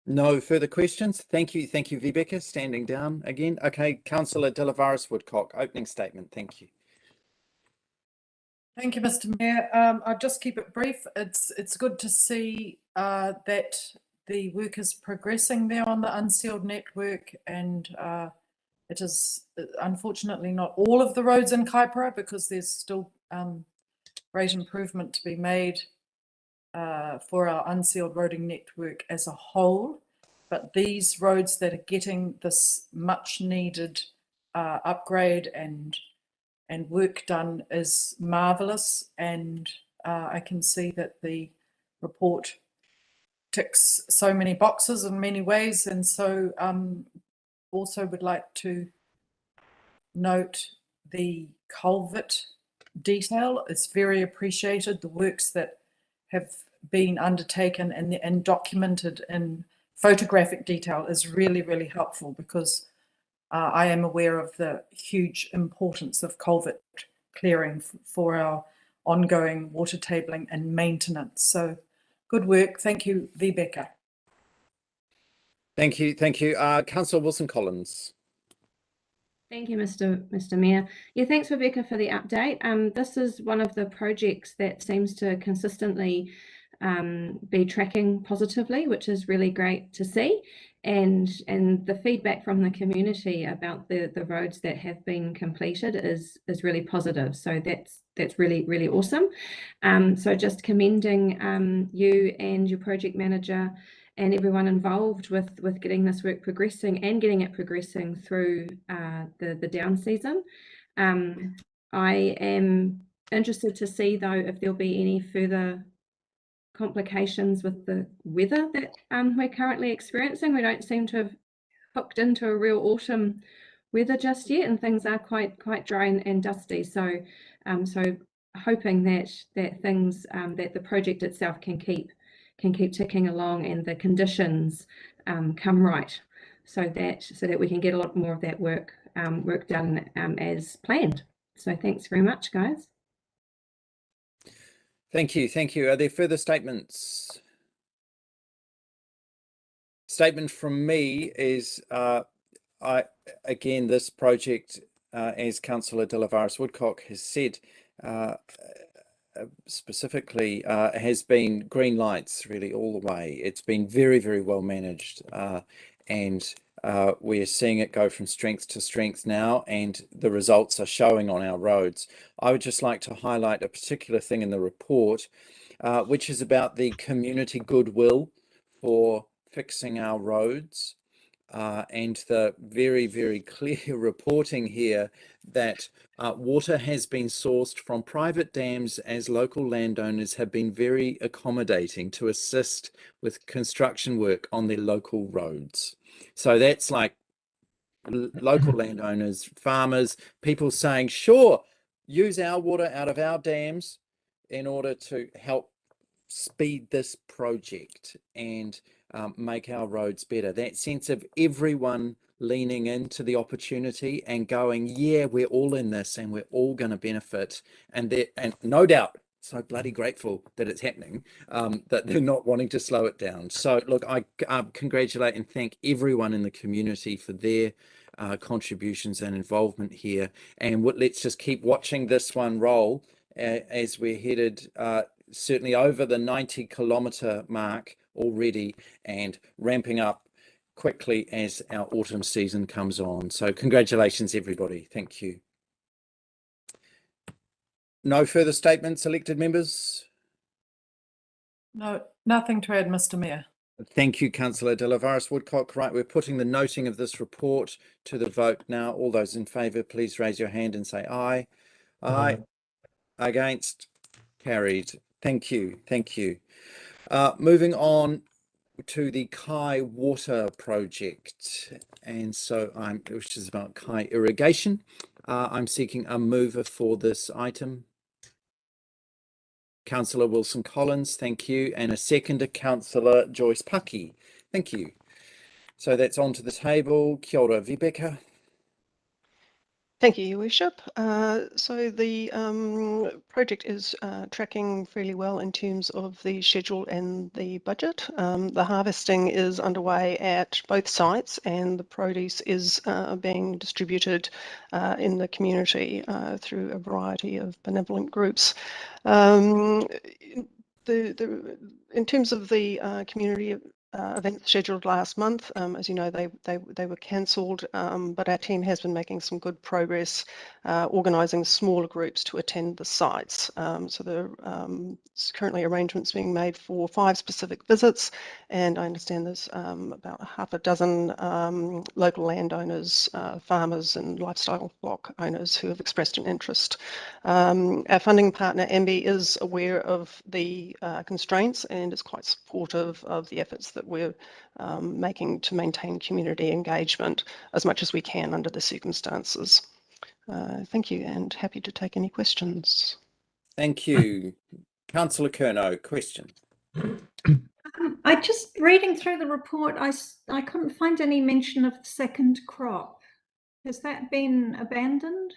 No further questions. Thank you. Thank you, Vibeke. Standing down again. Okay, Councillor Delavaris Woodcock, opening statement. Thank you. Thank you, Mr. Mayor. I'll just keep it brief. It's good to see that the work is progressing there on the unsealed network, and it is unfortunately not all of the roads in Kaipara, because there's still great improvement to be made for our unsealed roading network as a whole. But these roads that are getting this much needed upgrade and work done is marvelous, and I can see that the report ticks so many boxes in many ways, and so also would like to note the culvert detail. It's very appreciated. The works that have been undertaken and documented in photographic detail is really, really helpful, because I am aware of the huge importance of culvert clearing for our ongoing water tabling and maintenance. So good work. Thank you, Vibeke. Thank you. Thank you. Councillor Wilson-Collins. Thank you, Mr. Mayor. Yeah, thanks, Rebecca, for the update. This is one of the projects that seems to consistently be tracking positively, which is really great to see. And the feedback from the community about the roads that have been completed is really positive. So that's really awesome. So just commending you and your project manager and everyone involved with getting this work progressing and getting it progressing through the down season. I am interested to see though if there'll be any further complications with the weather that we're currently experiencing. We don't seem to have hooked into a real autumn weather just yet, and things are quite dry and dusty. So so hoping that things that the project itself can keep ticking along and the conditions come right, so that we can get a lot more of that work done as planned. So thanks very much, guys. Thank you. Are there further statements? Statement from me is again, this project, as Councillor de la Varas Woodcock has said, specifically has been green lights really all the way. It's been very well managed, and we're seeing it go from strength to strength now, and the results are showing on our roads. I would just like to highlight a particular thing in the report, which is about the community goodwill for fixing our roads, and the very clear reporting here that water has been sourced from private dams, as local landowners have been very accommodating to assist with construction work on their local roads. So that's like local landowners, farmers, people saying, sure, use our water out of our dams in order to help speed this project and make our roads better. That sense of everyone leaning into the opportunity and going, yeah, we're all in this and we're all going to benefit, and no doubt so bloody grateful that it's happening, that they're not wanting to slow it down. So look, I congratulate and thank everyone in the community for their contributions and involvement here, and let's just keep watching this one roll as we're headed certainly over the 90-kilometre mark already, and ramping up quickly as our autumn season comes on. So congratulations, everybody. Thank you. No further statements, elected members? No, nothing to add, Mr. Mayor. Thank you, Councillor de la Varas Woodcock. Right, we're putting the noting of this report to the vote now. All those in favour, please raise your hand and say aye. Aye. Against? Carried. Thank you. Moving on to the Kai Water Project, and so which is about Kai irrigation. I'm seeking a mover for this item. Councillor Wilson Collins, thank you, and a seconder, Councillor Joyce Paki. Thank you. So that's on to the table. Kia ora, Rebecca. Thank you, Your Worship. So the project is tracking fairly well in terms of the schedule and the budget. The harvesting is underway at both sites, and the produce is being distributed in the community through a variety of benevolent groups. In terms of the community events scheduled last month, as you know, they were cancelled, but our team has been making some good progress organising smaller groups to attend the sites. So there are currently arrangements being made for 5 specific visits, and I understand there's about half a dozen local landowners, farmers and lifestyle block owners who have expressed an interest. Our funding partner, MB, is aware of the constraints and is quite supportive of the efforts that we're making to maintain community engagement as much as we can under the circumstances. Thank you, and happy to take any questions. Thank you. Councillor Kerno, question. I just reading through the report, I couldn't find any mention of the second crop. Has that been abandoned?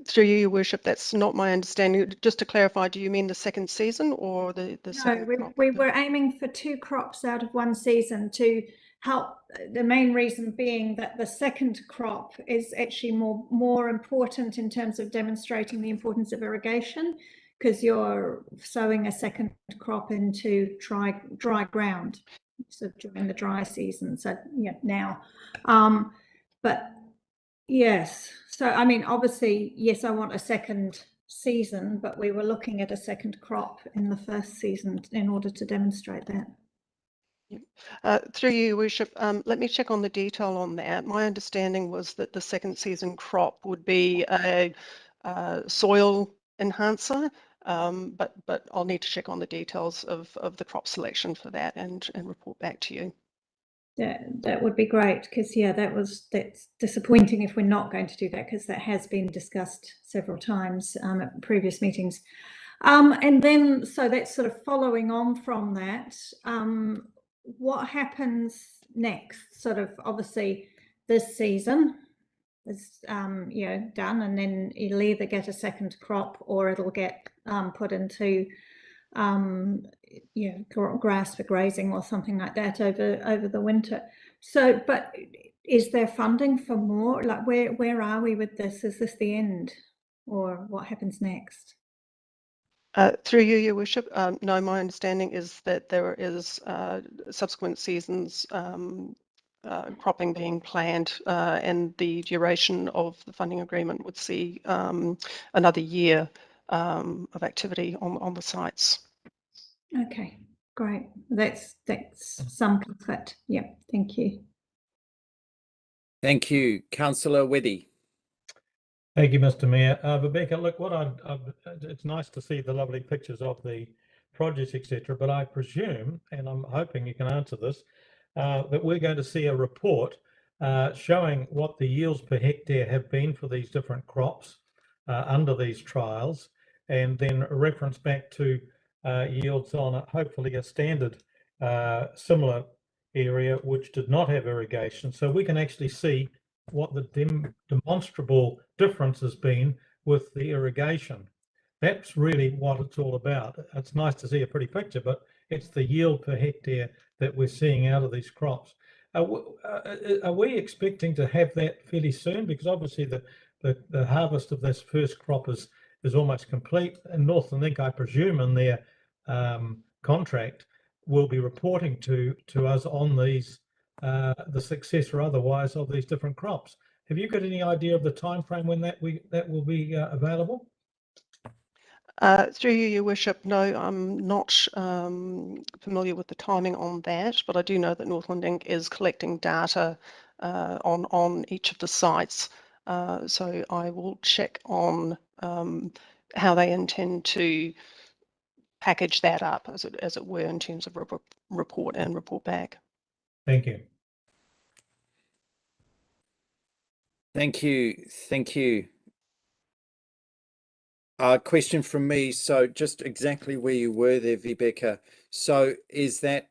Through you, Your Worship, that's not my understanding. Just to clarify, do you mean the second season or the second crop? We were aiming for 2 crops out of 1 season to help, the main reason being that the second crop is actually more important in terms of demonstrating the importance of irrigation. because you're sowing a second crop into dry ground, so during the dry season. So yeah, now, but yes. So I mean, obviously, yes, I want a second season, but we were looking at a second crop in the first season in order to demonstrate that. Through you, Your Worship, let me check on the detail on that. My understanding was that the second season crop would be a soil enhancer, but I'll need to check on the details of the crop selection for that and report back to you. That would be great, because yeah, that's disappointing if we're not going to do that, because that has been discussed several times at previous meetings. And then, so that's sort of following on from that. What happens next? Sort of, obviously, this season is you know, done, and then it'll either get a second crop or it'll get put into you know, grass for grazing or something like that over the winter. So, but is there funding for more? Like, where are we with this? Is this the end, or what happens next? Through you, Your Worship, no, my understanding is that there is subsequent seasons cropping being planned, and the duration of the funding agreement would see another year of activity on the sites. Okay, great. That's some comfort. Yeah, thank you. Thank you, Councillor Weddy. Thank you, Mr. Mayor. Rebecca, look, it's nice to see the lovely pictures of the projects, etc. But I presume, and I'm hoping you can answer this, that we're going to see a report showing what the yields per hectare have been for these different crops under these trials, and then a reference back to yields on hopefully a standard similar area which did not have irrigation, so we can actually see what the demonstrable difference has been with the irrigation. That's really what it's all about. It's nice to see a pretty picture, but it's the yield per hectare that we're seeing out of these crops. Are we expecting to have that fairly soon? Because obviously the harvest of this first crop is almost complete, and Northland Inc, I presume, in their contract will be reporting to us on these the success or otherwise of these different crops. Have you got any idea of the time frame when that will be available? Through you, Your Worship, no, I'm not familiar with the timing on that, but I do know that Northland Inc is collecting data on each of the sites. So I will check on how they intend to package that up, as it were, in terms of report and report back. Thank you. Thank you. Thank you. Question from me. So just exactly where you were there, Vibeke. So is that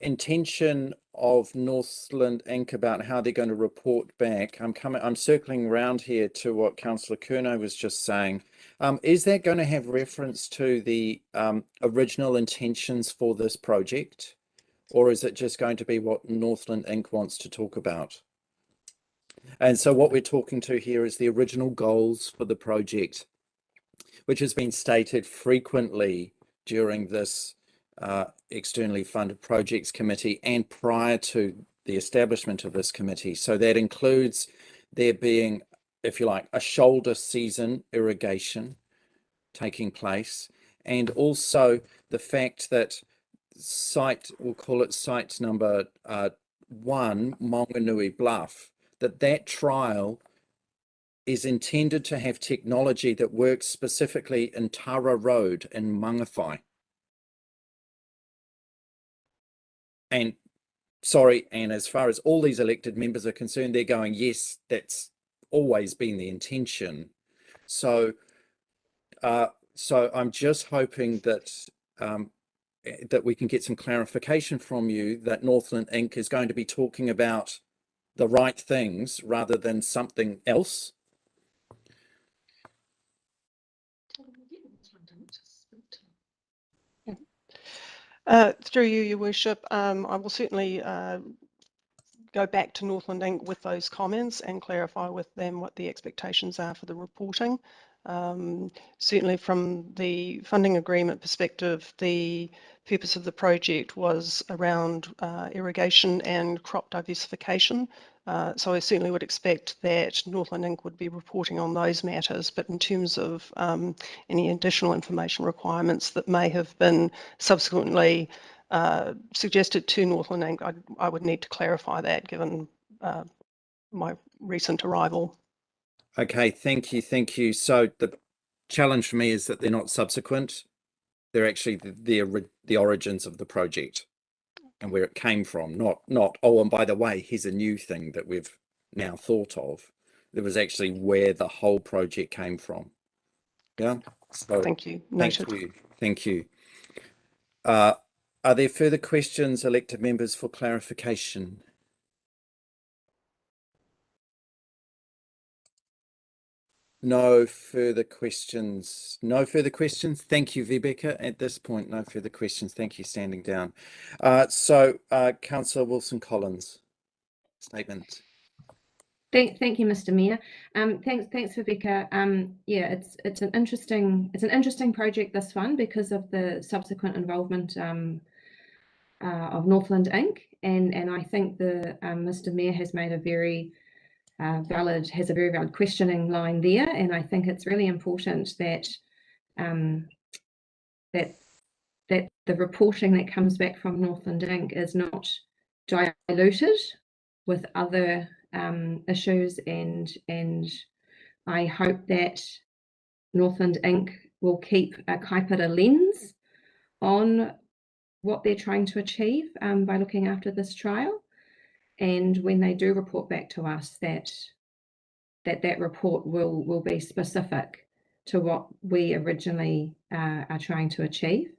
intention of Northland Inc about how they're going to report back? I'm circling around here to what Councillor Kerno was just saying. Is that going to have reference to the original intentions for this project, or is it just going to be what Northland Inc wants to talk about? And so what we're talking to here is the original goals for the project, which has been stated frequently during this externally funded projects committee and prior to the establishment of this committee. So that includes there being, if you like, a shoulder season irrigation taking place, and also the fact that we'll call it site number 1, Maunganui Bluff, that trial is intended to have technology that works specifically in Tara Road in Mangawhai. And as far as all these elected members are concerned, they're going, yes, that's always been the intention. So I'm just hoping that that we can get some clarification from you that Northland Inc is going to be talking about the right things rather than something else. Through you, Your Worship, I will certainly go back to Northland Inc with those comments and clarify with them what the expectations are for the reporting. Certainly from the funding agreement perspective, the purpose of the project was around irrigation and crop diversification. So I certainly would expect that Northland Inc. would be reporting on those matters, but in terms of any additional information requirements that may have been subsequently suggested to Northland Inc., I would need to clarify that given my recent arrival. Okay, thank you. So the challenge for me is that they're not subsequent. They're actually the origins of the project and where it came from, not, oh, and by the way, here's a new thing that we've now thought of. It was actually where the whole project came from. Yeah. So thank you. Noted. Thank you. Are there further questions, elected members, for clarification? No further questions. No further questions. Thank you, Vibeke. At this point, no further questions. Thank you, standing down. So, Councillor Wilson-Collins, statement. Thank you, Mr. Mayor. Thanks, Rebecca. Yeah, it's an interesting project, this one, because of the subsequent involvement of Northland Inc. And I think the Mr. Mayor has made a very valid questioning line there, and I think it's really important that that the reporting that comes back from Northland Inc. is not diluted with other issues, and I hope that Northland Inc. will keep a kaipara lens on what they're trying to achieve by looking after this trial, and when they do report back to us, that report will be specific to what we originally are trying to achieve.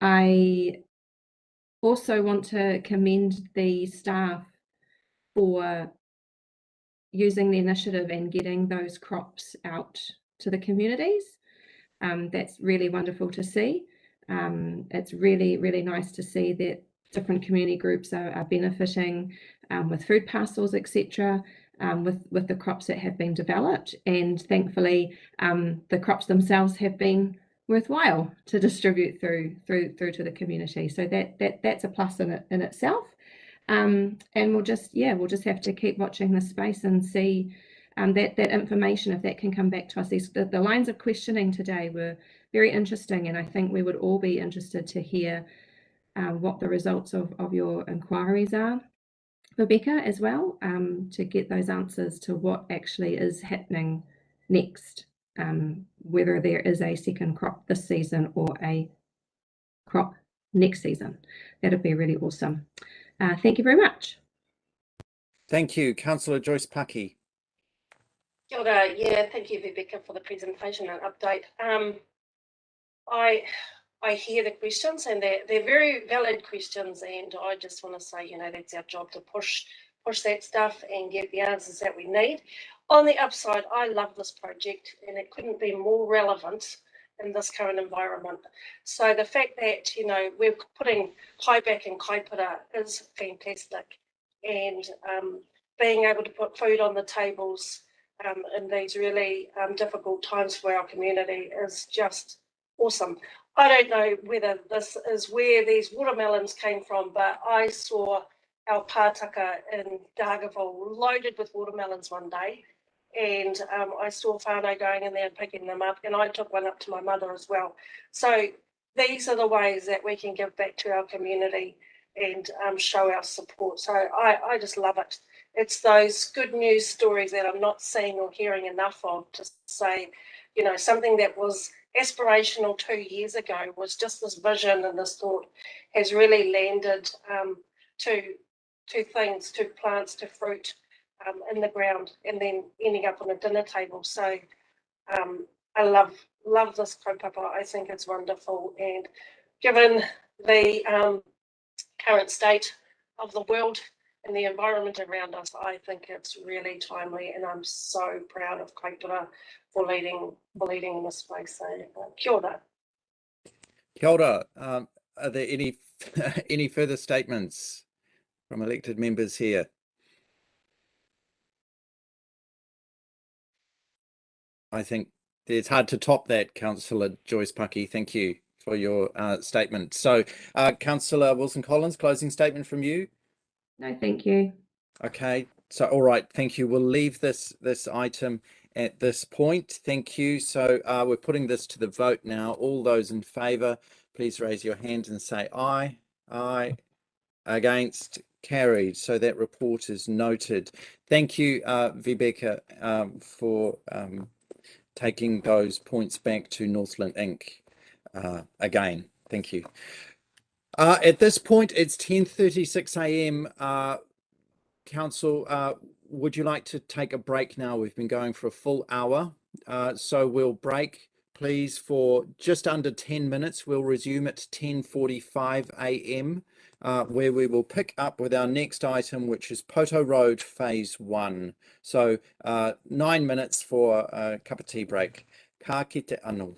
I also want to commend the staff for using the initiative and getting those crops out to the communities. That's really wonderful to see. It's really nice to see that different community groups are benefiting with food parcels, etc., with the crops that have been developed, and thankfully the crops themselves have been worthwhile to distribute through to the community. So that's a plus in itself. And we'll just have to keep watching this space and see that information, if that can come back to us. The lines of questioning today were very interesting, and I think we would all be interested to hear what the results of your inquiries are, Rebecca, as well, to get those answers to what actually is happening next, whether there is a second crop this season or a crop next season. That'd be really awesome. Thank you very much. Thank you. Councillor Joyce Paki. Kia ora. Yeah, thank you, Rebecca, for the presentation and update. I hear the questions, and they're very valid questions, and I just want to say, that's our job to push that stuff and get the answers that we need. On the upside, I love this project, and it couldn't be more relevant in this current environment. So the fact that, we're putting kai back in kaipara is fantastic, and being able to put food on the tables in these really difficult times for our community is just awesome. I don't know whether this is where these watermelons came from, but I saw our pātaka in Dargaville loaded with watermelons one day, and I saw whānau going in there and picking them up, and I took one up to my mother as well. So these are the ways that we can give back to our community and show our support. So I just love it. It's those good news stories that I'm not seeing or hearing enough of to say, something that was aspirational 2 years ago was just this vision and this thought has really landed to things, to plants, to fruit in the ground, and then ending up on a dinner table. So I love this kaupapa. I think it's wonderful, and given the current state of the world and the environment around us, I think it's really timely, and I'm so proud of kaupapa for leading in this space. So kia ora. Kia ora. Are there any further statements from elected members here? I think it's hard to top that, Councillor Joyce Pucky. Thank you for your statement. So, Councillor Wilson-Collins, closing statement from you. No, thank you. Okay, so all right, thank you. We'll leave this item at this point. Thank you. So we're putting this to the vote now. All those in favour, please raise your hand and say aye. Aye. Against? Carried. So that report is noted. Thank you, Vibeke, for taking those points back to Northland Inc. Again. Thank you. At this point, it's 10:36 a.m. Council, would you like to take a break now? We've been going for a full hour. So we'll break, please, for just under 10 minutes. We'll resume at 10:45 a.m. Where we will pick up with our next item, which is Poto Road Phase 1. So 9 minutes for a cup of tea break. Ka kite anō.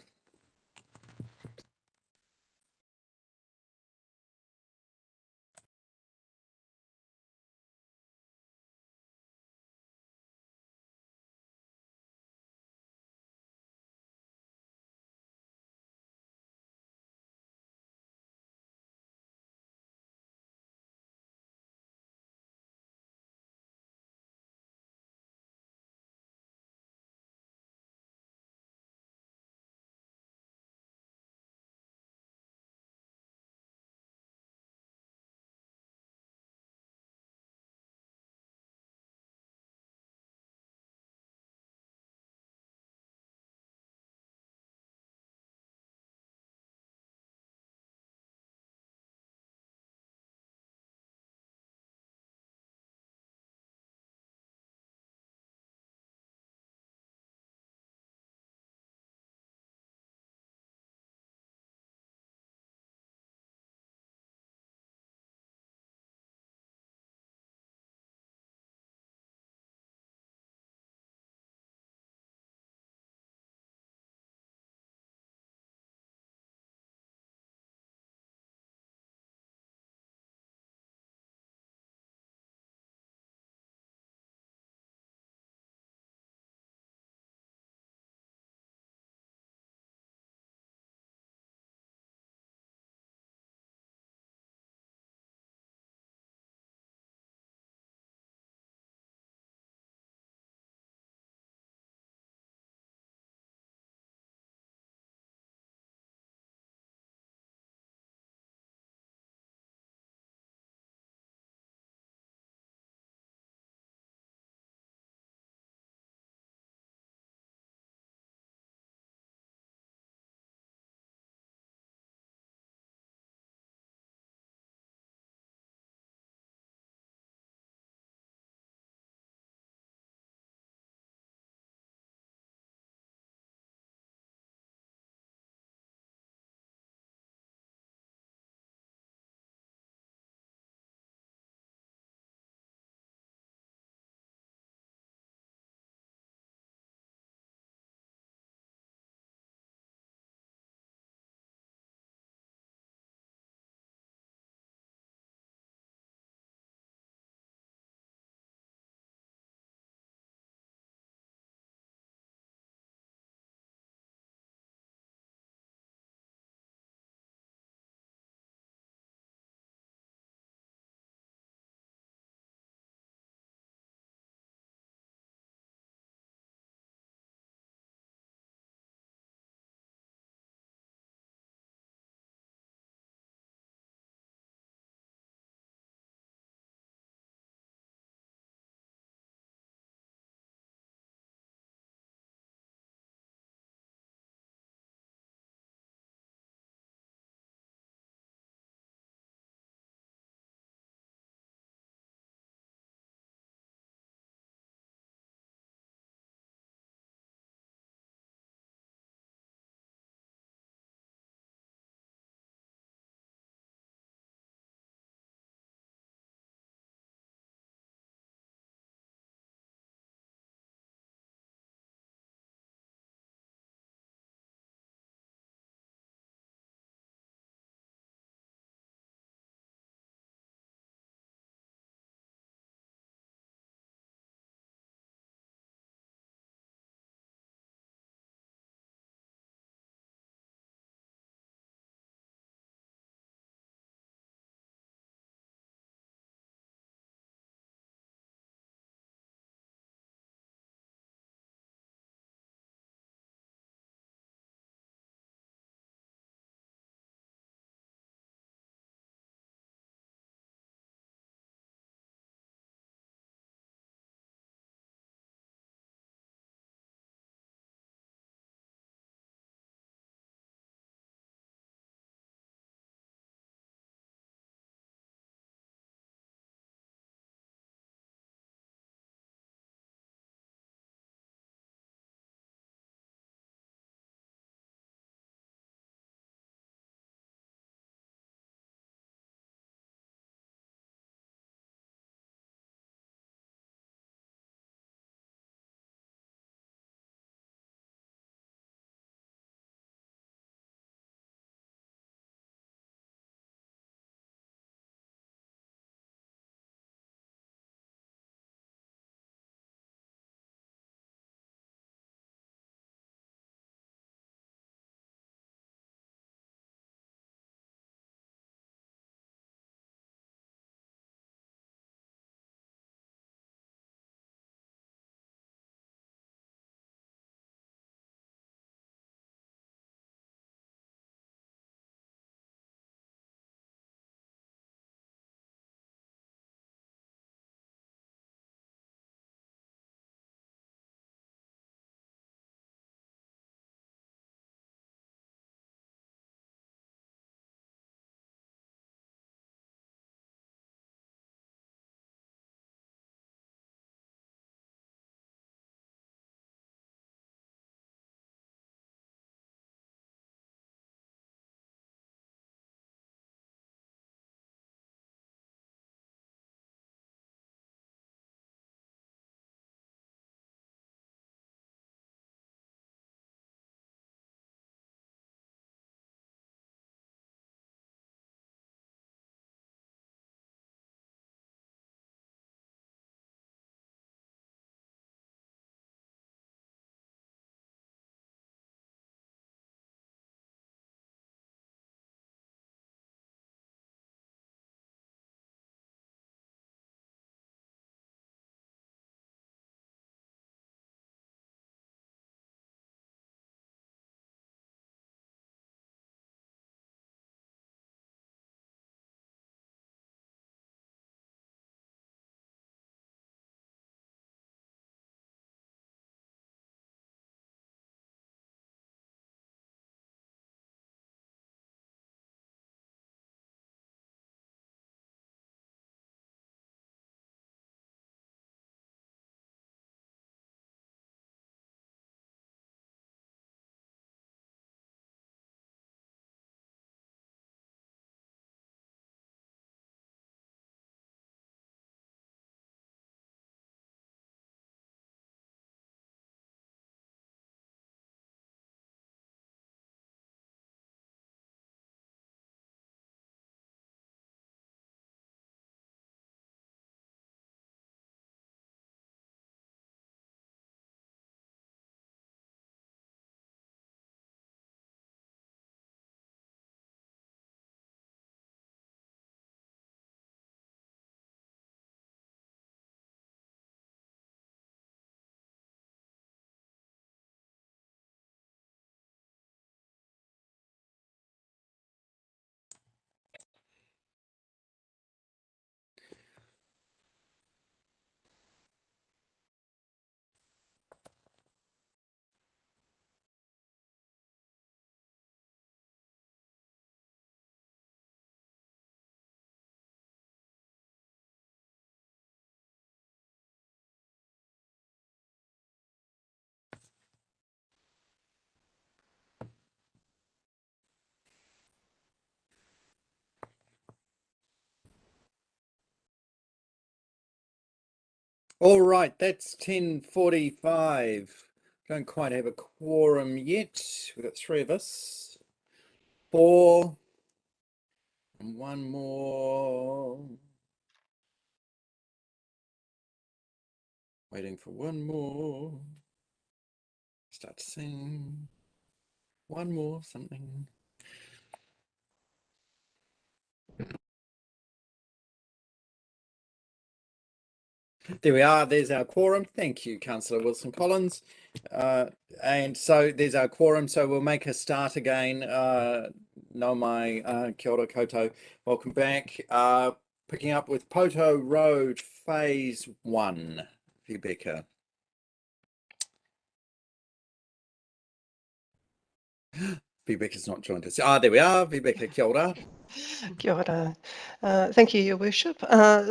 All right, that's 10:45. Don't quite have a quorum yet. We've got 3 of us. 4. And 1 more. Waiting for 1 more. Start to sing. 1 more, something. There we are. There's our quorum. Thank you, Councillor Wilson-Collins. And so there's our quorum. So we'll make a start again. Nau mai, kia ora koutou. Welcome back. Picking up with Poto Road Phase 1. Rebecca. Rebecca's not joined us. There we are. Rebecca, kia ora. Kia ora. Thank you, Your Worship.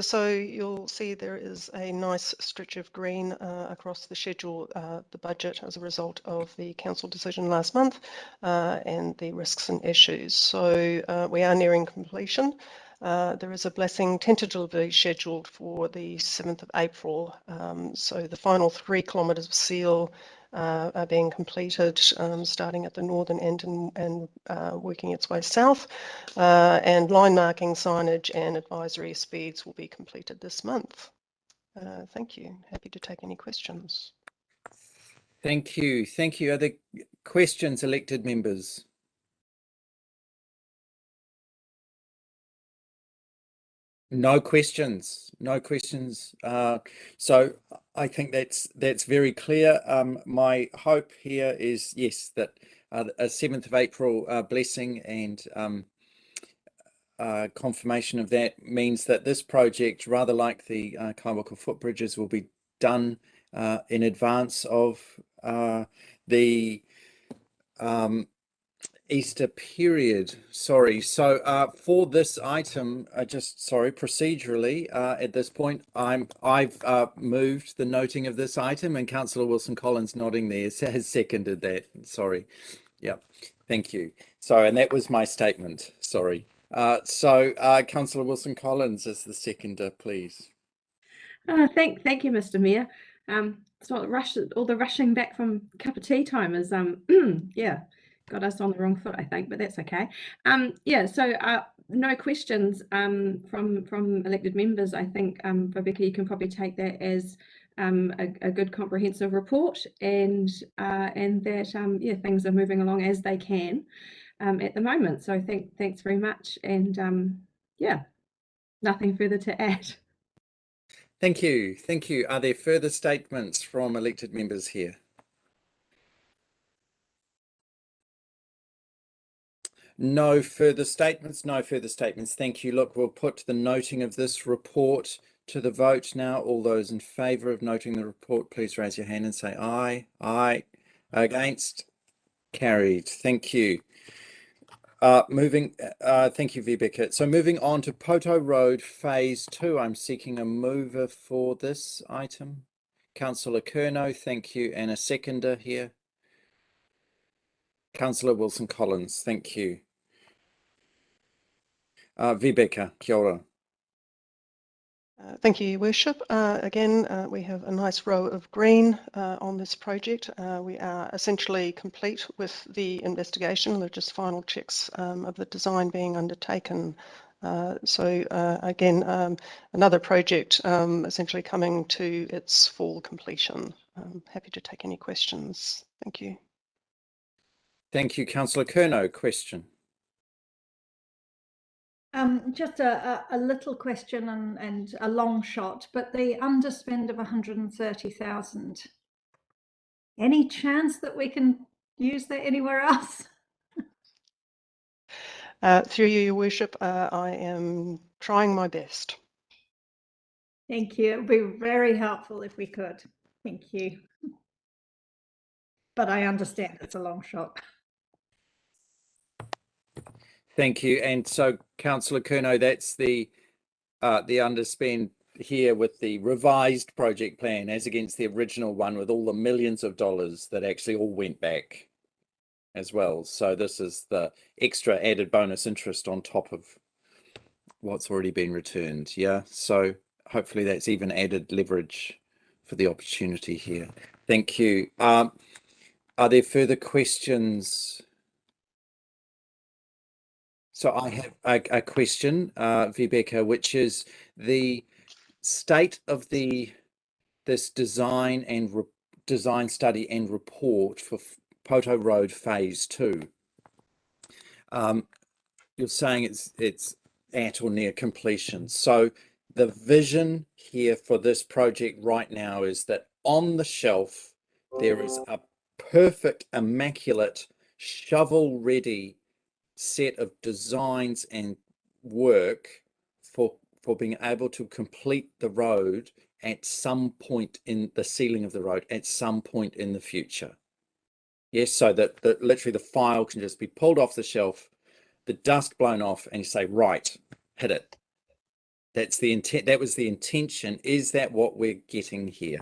So you'll see there is a nice stretch of green across the schedule, the budget as a result of the council decision last month and the risks and issues. So we are nearing completion. There is a blessing tentatively scheduled for the 7th of April. So the final 3 kilometres of seal are being completed, starting at the northern end and working its way south. And line marking, signage and advisory speeds will be completed this month. Thank you. Happy to take any questions. Thank you. Thank you. Are there questions, elected members? No questions. No questions. So I think that's very clear. My hope here is, yes, that a 7th of April blessing and confirmation of that means that this project, rather like the Kaihu footbridges, will be done in advance of the Easter period. Sorry. So for this item, procedurally, at this point, I've moved the noting of this item, and Councillor Wilson-Collins nodding there has seconded that. Sorry. Yeah. Thank you. So, and that was my statement. Sorry. Councillor Wilson-Collins is the seconder, please. Thank you, Mr. Mayor. It's not all the rushing back from cup of tea time is yeah, got us on the wrong foot, I think, but that's okay. Yeah, so no questions from elected members. I think Rebecca, you can probably take that as a good comprehensive report, and that yeah, things are moving along as they can at the moment. So thanks very much, and yeah, nothing further to add. Thank you. Thank you. Are there further statements from elected members here? No further statements. No further statements. Thank you. Look, we'll put the noting of this report to the vote now. All those in favour of noting the report, please raise your hand and say aye. Aye. Against? Carried. Thank you. Thank you, Rebecca. So moving on to Poto Road Phase 2. I'm seeking a mover for this item. Councillor Kerno, thank you. And a seconder here. Councillor Wilson-Collins, thank you. Rebecca, kia ora. Thank you, Your Worship. Again, we have a nice row of green on this project. We are essentially complete with the investigation. They're just final checks of the design being undertaken. Again, another project essentially coming to its full completion. Happy to take any questions. Thank you. Thank you, Councillor Kerno. Question. Just a little question and a long shot, but the underspend of 130,000. Any chance that we can use that anywhere else? Through you, Your Worship, I am trying my best. Thank you. It would be very helpful if we could. Thank you. But I understand it's a long shot. Thank you. And so, Councillor Kerno, that's the underspend here with the revised project plan as against the original one with all the millions of dollars that actually all went back as well. So this is the extra added bonus interest on top of what's already been returned. Yeah. So hopefully that's even added leverage the opportunity here. Thank you. Are there further questions? So I have a question, Vibeke, which is the state of this design study and report for Poto Road Phase 2. You're saying it's at or near completion. So the vision here for this project right now is that on the shelf there is a perfect, immaculate, shovel-ready set of designs and work for being able to complete the road at some point in the ceiling of the road at some point in the future. Yes, so that literally the file can just be pulled off the shelf, the dust blown off, and you say, right, hit it. That's the intent. That was the intention. Is that what we're getting here?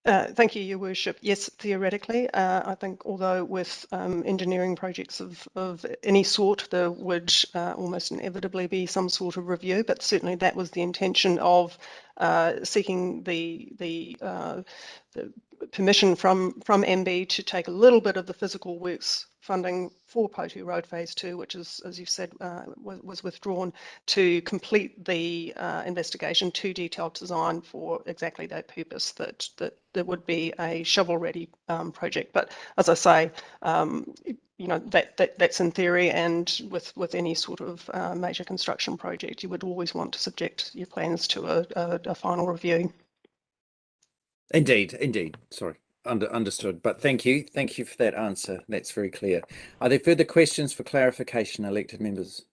Thank you, Your Worship. Yes, theoretically, I think although with engineering projects of any sort, there would almost inevitably be some sort of review, but certainly that was the intention of seeking the permission from MB to take a little bit of the physical works funding for Poto Road Phase 2, which is, as you've said, was withdrawn, to complete the investigation to detailed design for exactly that purpose, that there would be a shovel-ready project. But as I say, you know, that's in theory, and with any sort of major construction project, you would always want to subject your plans to a final review. Indeed. Sorry. Understood. But thank you for that answer. That's very clear. Are there further questions for clarification, elected members?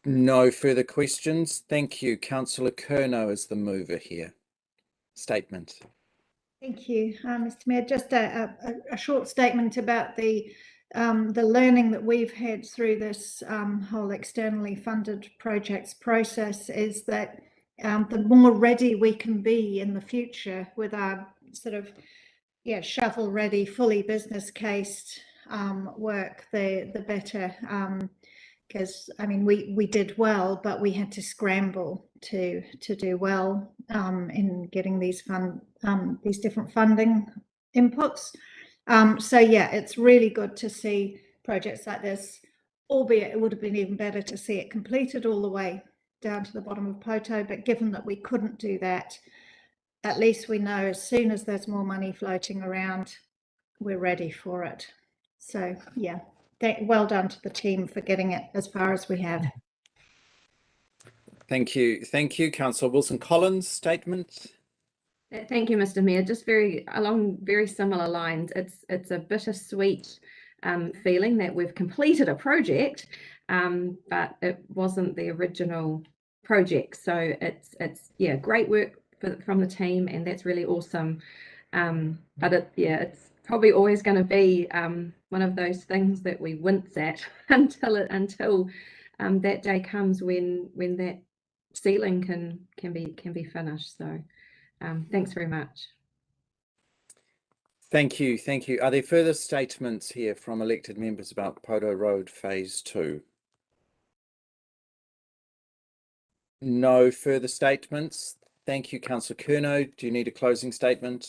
No further questions. Thank you. Councillor Kerno is the mover here. Statement. Thank you, Mr. Mayor. Just a short statement about the learning that we've had through this whole externally funded projects process is that the more ready we can be in the future with our sort of shovel ready, fully business cased work, the better. Because I mean, we did well, but we had to scramble to do well in getting these different funding inputs. So yeah, it's really good to see projects like this, albeit it would have been even better to see it completed all the way down to the bottom of Poto. But given that we couldn't do that, at least we know as soon as there's more money floating around, we're ready for it. So yeah, well done to the team for getting it as far as we have. Thank you. Councillor Wilson-Collins, statement. Thank you, Mr. Mayor. Just along very similar lines, it's a bittersweet feeling that we've completed a project, but it wasn't the original project. So it's great work from the team, and that's really awesome. But it's probably always going to be one of those things that we wince at until that day comes when that ceiling can be finished. So thanks very much. Thank you. Are there further statements here from elected members about Poto Road Phase 2? No further statements. Thank you, Councillor Kerno. Do you need a closing statement?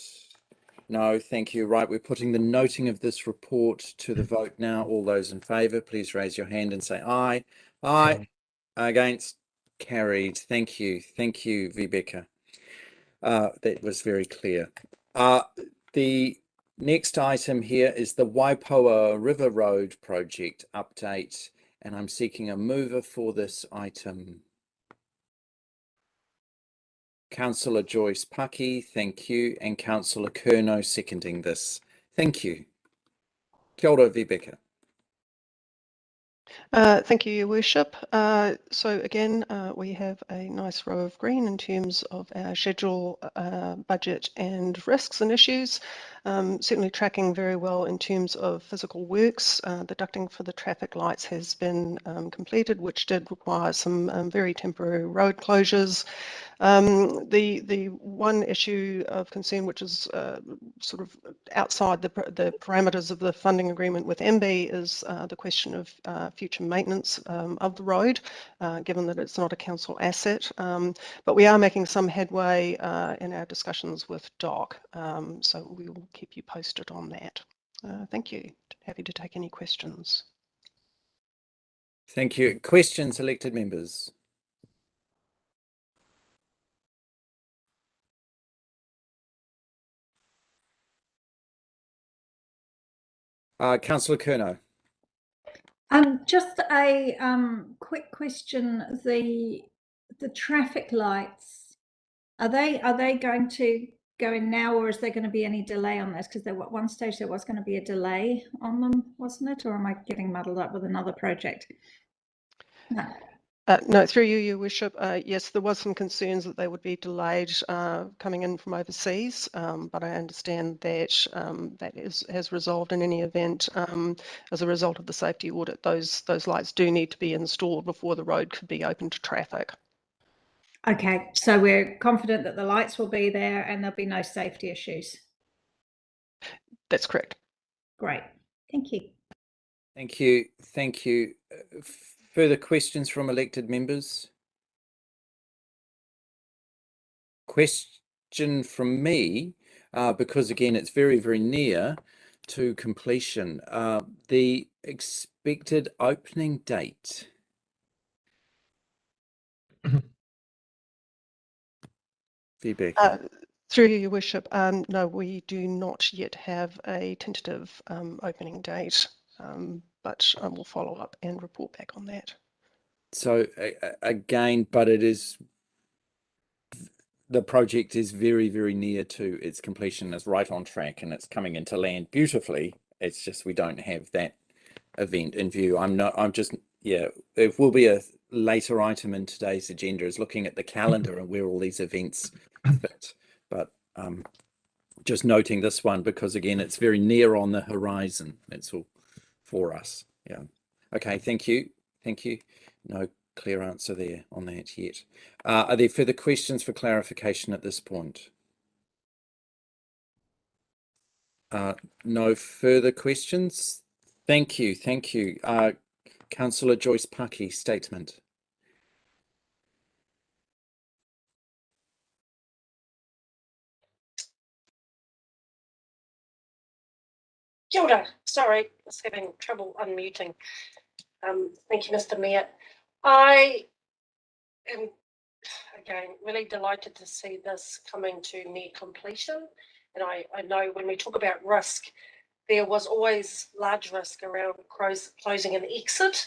No, thank you. Right, we're putting the noting of this report to the vote now. All those in favour, please raise your hand and say aye. Aye. Against? Carried. Thank you, Vibeke. That was very clear. The next item here is the Waipoua River Road project update, and I'm seeking a mover for this item. Councillor Joyce Paki, thank you, and Councillor Kerno seconding this. Thank you. Kia ora, Vibeke. Thank you, Your Worship. So again, we have a nice row of green in terms of our schedule, budget and risks and issues. Certainly tracking very well in terms of physical works. The ducting for the traffic lights has been completed, which did require some very temporary road closures. The one issue of concern, which is sort of outside the parameters of the funding agreement with MB, is the question of future maintenance of the road, given that it's not a council asset. But we are making some headway in our discussions with DOC, so we will keep you posted on that. Thank you. Happy to take any questions. Thank you. Questions, elected members? Councillor Kerno. Just a quick question. The traffic lights, are they going to go in now, or is there going to be any delay on this? Because at one stage there was going to be a delay on them, wasn't it? Or am I getting muddled up with another project? No. No, through you, Your Worship. Yes, there was some concerns that they would be delayed coming in from overseas, but I understand that that has resolved in any event. As a result of the safety audit, those lights do need to be installed before the road could be open to traffic. Okay, so we're confident that the lights will be there and there'll be no safety issues. That's correct. Great, thank you. Thank you. Thank you. Further questions from elected members? Question from me, because again, it's very, very near to completion. The expected opening date. Fibre. Through you, Your Worship, no, we do not yet have a tentative opening date, but I will follow up and report back on that. So again, but it is, the project is very, very near to its completion. It's right on track and it's coming into land beautifully. It's just we don't have that event in view. It will be a later item in today's agenda, is looking at the calendar and where all these events fit. But just noting this one because again, it's very near on the horizon. That's all for us. Yeah. Okay. Thank you. Thank you. No clear answer there on that yet. Are there further questions for clarification at this point? No further questions. Thank you. Thank you. Councillor Joyce Paki, statement. Kia ora. Sorry, I was having trouble unmuting. Thank you, Mr. Mayor. I am, again, really delighted to see this coming to near completion. And I know when we talk about risk, there was always large risk around closing an exit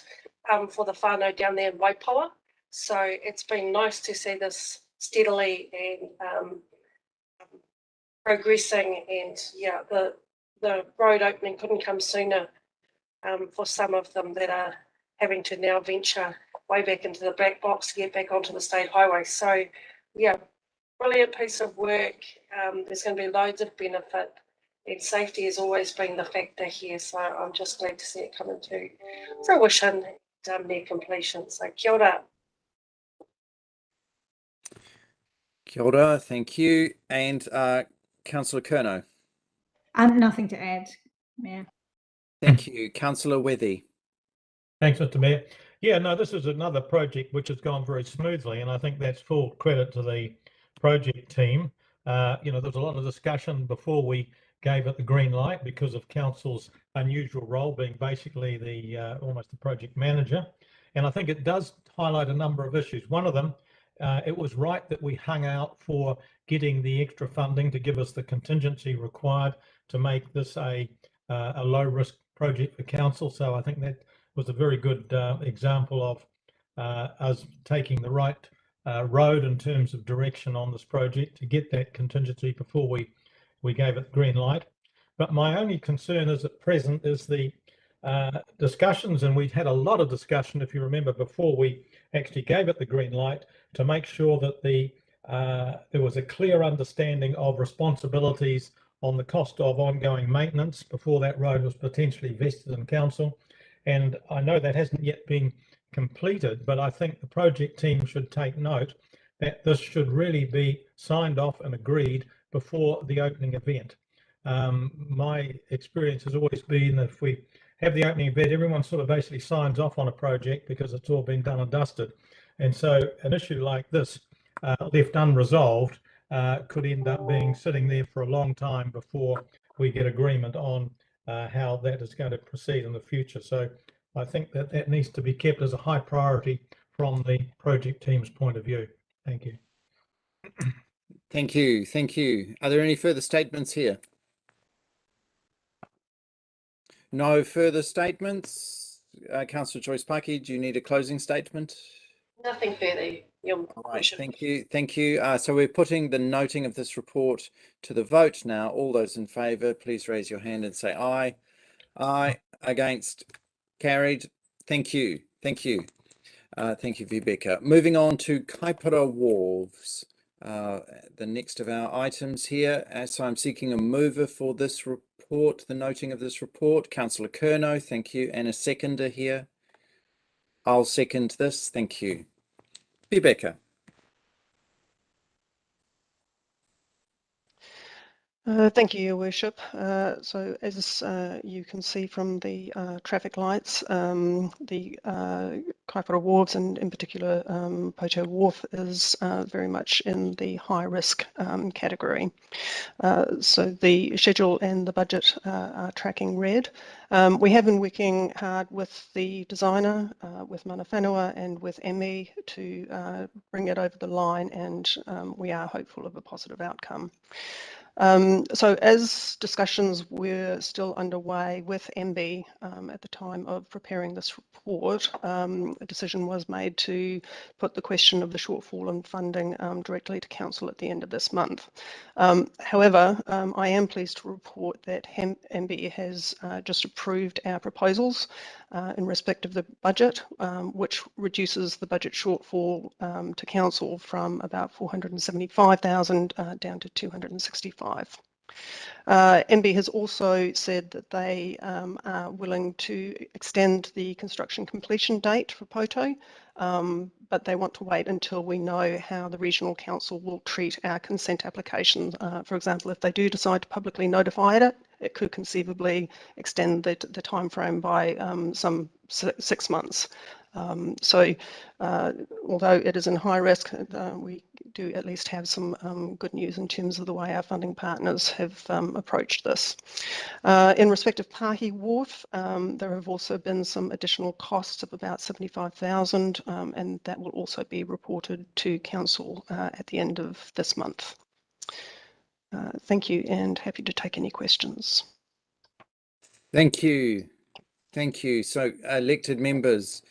for the whānau down there in Waipoa. So it's been nice to see this steadily and progressing. And yeah, the road opening couldn't come sooner for some of them that are having to now venture way back into the black box to get back onto the state highway. So yeah, brilliant piece of work. There's going to be loads of benefit, and safety has always been the factor here. So I'm just glad to see it come into fruition near completion. So kia ora. Kia ora, thank you. And Councillor Kerno. Nothing to add, Mayor. Thank you. Councillor Wethy. Thanks, Mr. Mayor. Yeah, no, this is another project which has gone very smoothly, and I think that's full credit to the project team. There was a lot of discussion before we gave it the green light because of council's unusual role being basically the almost the project manager. And I think it does highlight a number of issues. One of them, it was right that we hung out for getting the extra funding to give us the contingency required to make this a low risk project for council. So I think that was a very good example of us taking the right road in terms of direction on this project to get that contingency before we gave it the green light. But my only concern is at present is the discussions, and we've had a lot of discussion, if you remember, before we actually gave it the green light, to make sure that there was a clear understanding of responsibilities on the cost of ongoing maintenance before that road was potentially vested in council. And I know that hasn't yet been completed, but I think the project team should take note that this should really be signed off and agreed before the opening event. My experience has always been that if we have the opening event, everyone sort of basically signs off on a project because it's all been done and dusted. And so an issue like this, left unresolved, could end up being sitting there for a long time before we get agreement on how that is going to proceed in the future. So I think that that needs to be kept as a high priority from the project team's point of view. Thank you. Thank you. Thank you. Are there any further statements here? No further statements. Councillor Joyce Paki, do you need a closing statement? Nothing further, Your All right, Worship. thank you. Thank you. So we're putting the noting of this report to the vote now. All those in favour, please raise your hand and say aye. Aye. Against? Carried. Thank you. Thank you. Thank you, Rebecca. Moving on to Kaipara Wharves, the next of our items here. So I'm seeking a mover for this report, the noting of this report. Councillor Kerno, thank you. And a seconder here. I'll second this. Thank you. Rebecca. Thank you, Your Worship. So as you can see from the traffic lights, the Kaipara Wharves, and in particular Poto Wharf, is very much in the high risk category. So the schedule and the budget are tracking red. We have been working hard with the designer, with Mana Whenua and with ME to bring it over the line, and we are hopeful of a positive outcome. So as discussions were still underway with MB at the time of preparing this report, a decision was made to put the question of the shortfall in funding directly to Council at the end of this month. However, I am pleased to report that MB has just approved our proposals in respect of the budget, which reduces the budget shortfall to Council from about 475,000 down to 265. MB has also said that they are willing to extend the construction completion date for Poto, but they want to wait until we know how the Regional Council will treat our consent application. For example, if they do decide to publicly notify it, it could conceivably extend the time frame by some 6 months. So although it is in high risk, we do at least have some good news in terms of the way our funding partners have approached this. In respect of Pahi Wharf, there have also been some additional costs of about 75,000, and that will also be reported to Council at the end of this month. Thank you, and happy to take any questions. Thank you. Thank you. So elected members,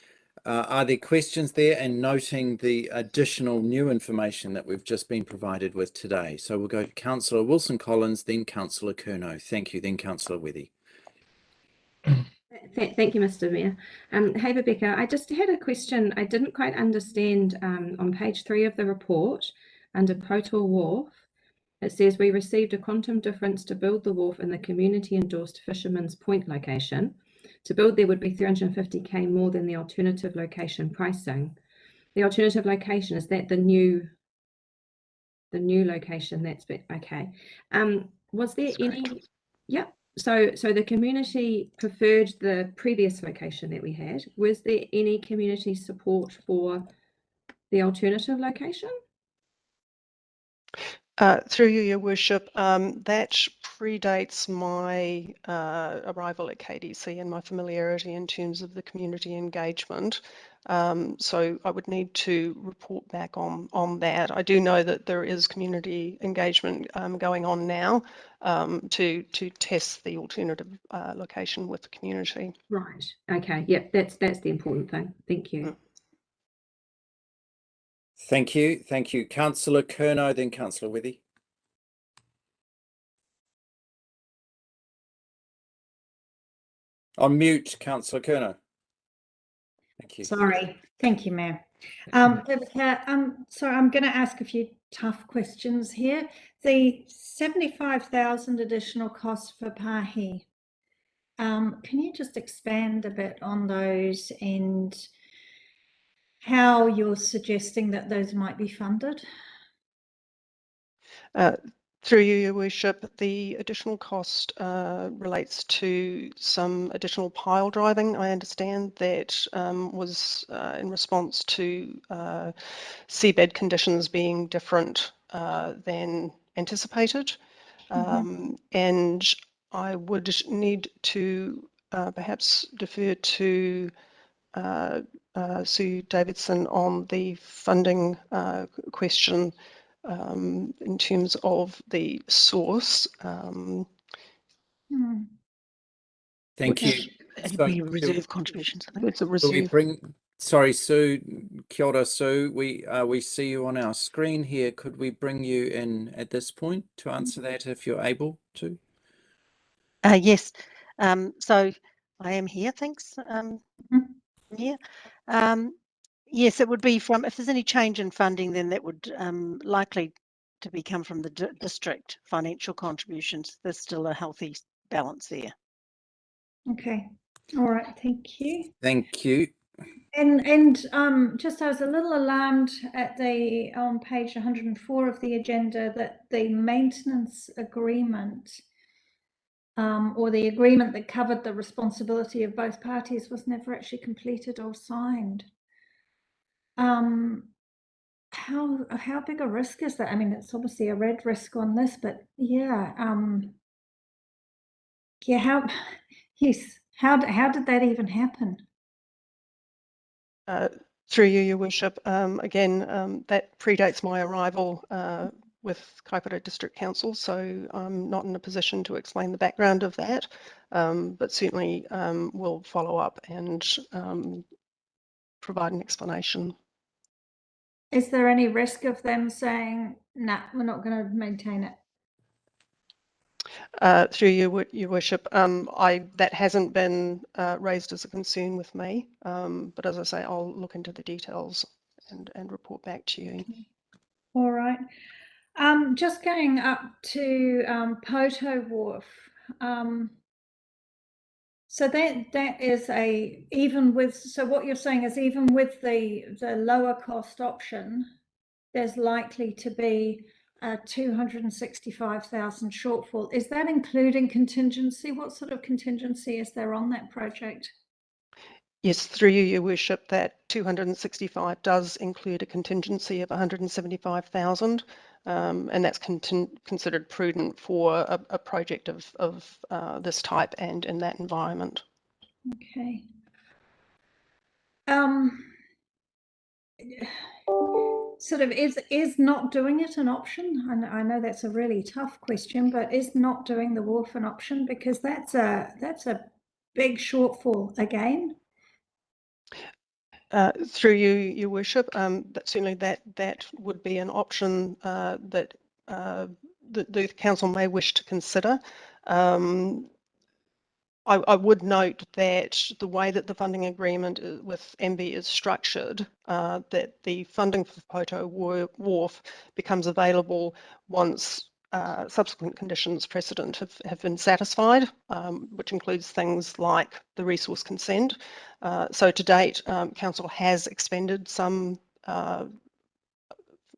are there questions there, and noting the additional new information that we've just been provided with today? So we'll go to Councillor Wilson-Collins, then Councillor Kerno. Thank you, then Councillor Withy. Thank you, Mr. Mayor. Hey, Rebecca, I just had a question. I didn't quite understand on page 3 of the report, under Poto Wharf, it says we received a quantum difference to build the wharf in the community endorsed Fisherman's Point location. To build there would be 350k more than the alternative location pricing. The alternative location, is that the new location? That's okay. Was there any? Yeah. So the community preferred the previous location that we had. Was there any community support for the alternative location? Through you, Your Worship, that predates my arrival at KDC and my familiarity in terms of the community engagement. So I would need to report back on that. I do know that there is community engagement going on now to test the alternative location with the community. Right. Okay. Yep. That's the important thing. Thank you. Thank you. Thank you. Councillor Kerno, then Councillor Withy. On mute, Councillor Kerno. Thank you. Sorry. Thank you, Mayor. Vivica, so I'm going to ask a few tough questions here. The 75,000 additional costs for Pahi, can you just expand a bit on those and how you're suggesting that those might be funded? Through you, Your Worship, the additional cost relates to some additional pile driving. I understand that was in response to seabed conditions being different than anticipated. And I would need to perhaps defer to Sue Davidson on the funding question in terms of the source. Thank you. It'll So, be reserve contributions. I think It's a will we reserve. bring, sorry, Sue, kia ora, Sue, we see you on our screen here. Could we bring you in at this point to answer that if you're able to? Yes. So I am here. Thanks. Yeah. Yes, it would be from, if there's any change in funding, then that would likely to come from the district financial contributions. There's still a healthy balance there. Okay. All right. Thank you. Thank you. And just I was a little alarmed at the on page 104 of the agenda that the maintenance agreement or the agreement that covered the responsibility of both parties was never actually completed or signed. How big a risk is that? I mean, it's obviously a red risk on this, but yeah, how did that even happen? Through you, Your Worship, again, that predates my arrival with Kaipara District Council, so I'm not in a position to explain the background of that, but certainly will follow up and provide an explanation. Is there any risk of them saying, nah, we're not going to maintain it? Through you, Your Worship, that hasn't been raised as a concern with me, but as I say, I'll look into the details and report back to you. Okay. All right. Just going up to Poto Wharf. So that is so what you're saying is even with the lower cost option, there's likely to be a 265,000 shortfall. Is that including contingency? What sort of contingency is there on that project? Yes, through you, Your Worship, that 265 does include a contingency of 175,000, and that's considered prudent for a project of this type and in that environment. Okay. Sort of is not doing it an option? And I know that's a really tough question, but is not doing the wharf an option? Because that's a big shortfall again. Through you, Your Worship, certainly that would be an option that the council may wish to consider. I would note that the way that the funding agreement with MB is structured, that the funding for Poto Wharf becomes available once subsequent conditions precedent have been satisfied, which includes things like the resource consent. So to date, council has expended some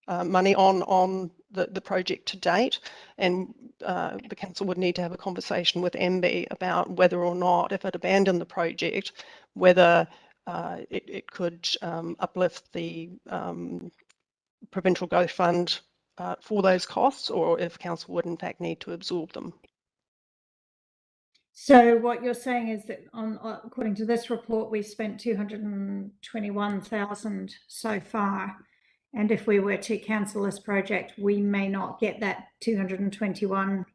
money on the project to date, and the council would need to have a conversation with MB about whether or not, if it abandoned the project, whether it could uplift the provincial growth fund for those costs, or if council would in fact need to absorb them. So what you're saying is that according to this report, we've spent 221,000 so far. And if we were to cancel this project, we may not get that 221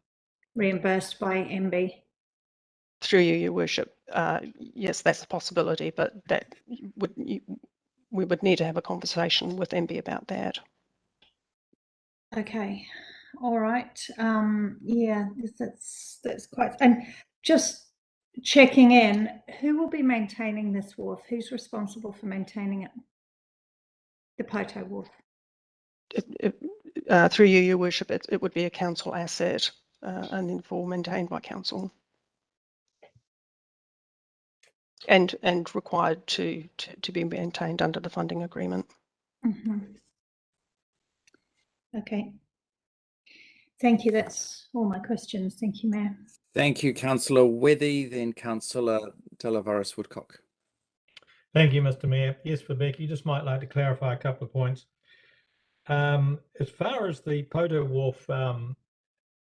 reimbursed by MB. Through you, Your Worship, yes, that's a possibility, but that we would need to have a conversation with MB about that. Okay, all right. Yeah, that's quite. And just checking in, who will be maintaining this wharf? Who's responsible for maintaining it? the Poto Wharf? Through you, Your Worship, it would be a council asset and therefore maintained by council. And required to be maintained under the funding agreement. Okay. Thank you. That's all my questions. Thank you, Mayor. Thank you, Councillor Wethy, then Councillor Delavaris Woodcock. Thank you, Mr. Mayor. Yes, Rebecca, you just might like to clarify a couple of points. As far as the Poto Wharf,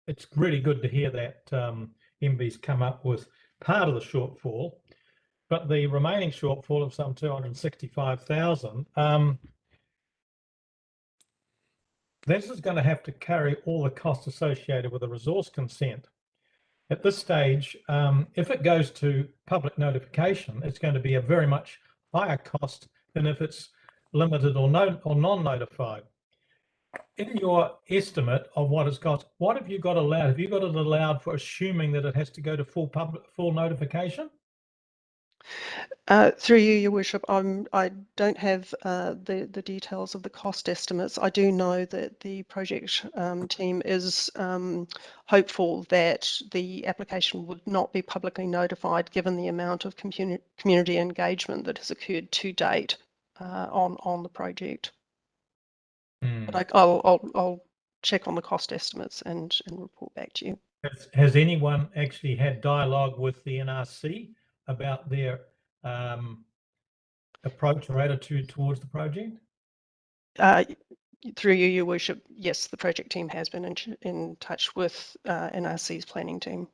it's really good to hear that MB's come up with part of the shortfall, but the remaining shortfall of some 265,000, this is going to have to carry all the costs associated with the resource consent. At this stage, if it goes to public notification, it's going to be a very much higher cost than if it's limited or non-notified. In your estimate of what it's cost, what have you got allowed? Have you got it allowed for assuming that it has to go to full notification? Through you, Your Worship, I don't have the details of the cost estimates. I do know that the project team is hopeful that the application would not be publicly notified given the amount of community engagement that has occurred to date on the project. But I'll check on the cost estimates and report back to you. Has anyone actually had dialogue with the NRC about their approach or attitude towards the project? Through you, Your Worship, yes, the project team has been in touch with NRC's planning team.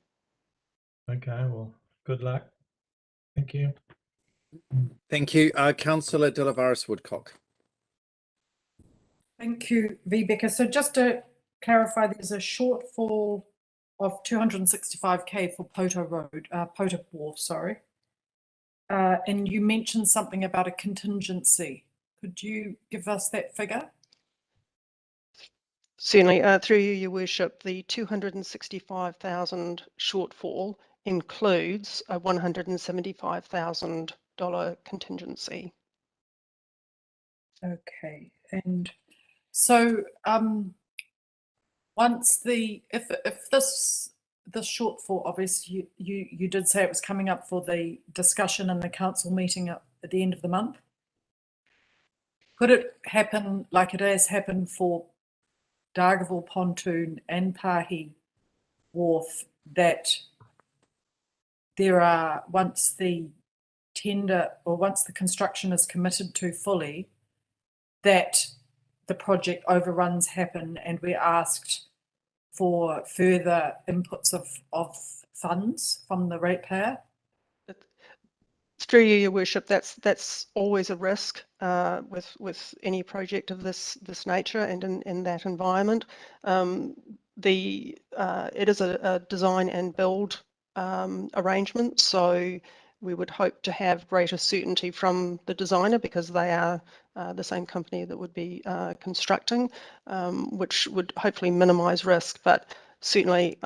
Okay, well, good luck. Thank you. Thank you, Councillor Delavaris Woodcock. Thank you, Rebecca. So just to clarify, there's a shortfall of 265k for Poto Wharf, sorry. And you mentioned something about a contingency. Could you give us that figure? Certainly, through you, Your Worship, the 265,000 shortfall includes a $175,000 contingency. Okay, and so once if this shortfall, obviously you did say it was coming up for the discussion in the council meeting at the end of the month. Could it happen like it has happened for Dargaville Pontoon and Pahi Wharf, that there are, once the tender or once the construction is committed to fully, that the project overruns happen and we're asked for further inputs of funds from the ratepayer? Through you, Your Worship, that's always a risk with any project of this nature and in that environment. It is a design and build arrangement, so we would hope to have greater certainty from the designer because they are the same company that would be constructing, which would hopefully minimise risk. But certainly,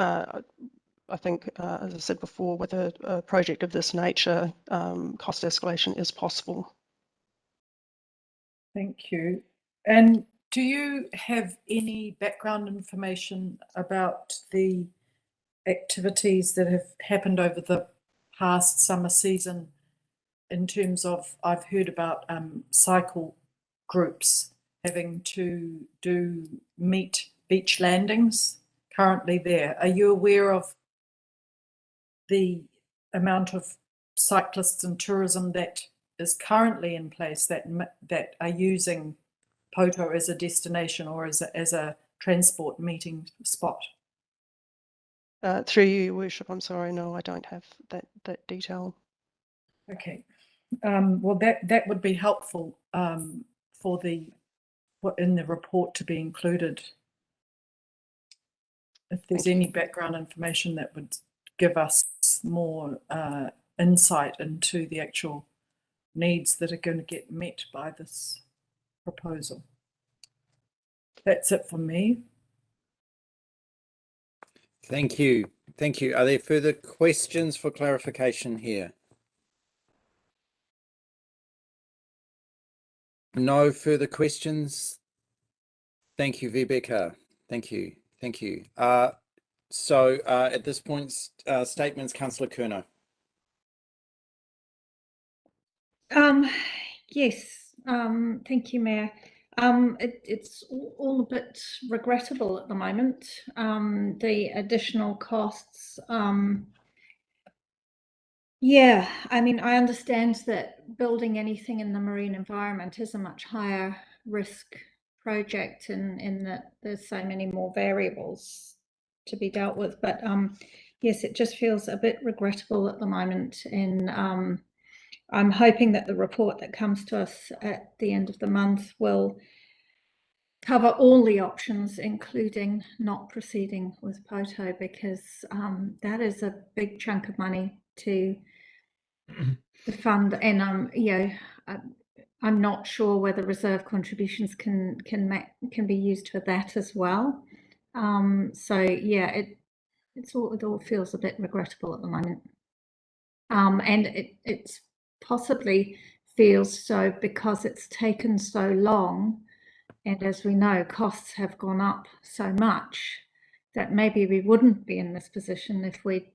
I think, as I said before, with a project of this nature, cost escalation is possible. Thank you. And do you have any background information about the activities that have happened over the past summer season in terms of, I've heard about cycle groups having to meet beach landings currently there? Are you aware of the amount of cyclists and tourism that is currently in place that are using Poto as a destination or as a transport meeting spot? Through you, Your Worship, I'm sorry, no, I don't have that detail. Okay, well that would be helpful for in the report to be included. If there's any background information that would give us more insight into the actual needs that are going to get met by this proposal. That's it from me. Thank you. Thank you. Are there further questions for clarification here? No further questions. Thank you, Rebecca. Thank you. Thank you. So at this point, statements, Councillor Kerno. Yes, thank you, Mayor. It's all a bit regrettable at the moment. The additional costs. Yeah, I mean, I understand that building anything in the marine environment is a much higher risk project in that there's so many more variables to be dealt with. But yes, it just feels a bit regrettable at the moment. And I'm hoping that the report that comes to us at the end of the month will cover all the options, including not proceeding with POTO, because that is a big chunk of money to fund. And I'm not sure whether reserve contributions can be used for that as well. So yeah, it all feels a bit regrettable at the moment. And it's possibly feels so because it's taken so long, and as we know, costs have gone up so much that maybe we wouldn't be in this position if we'd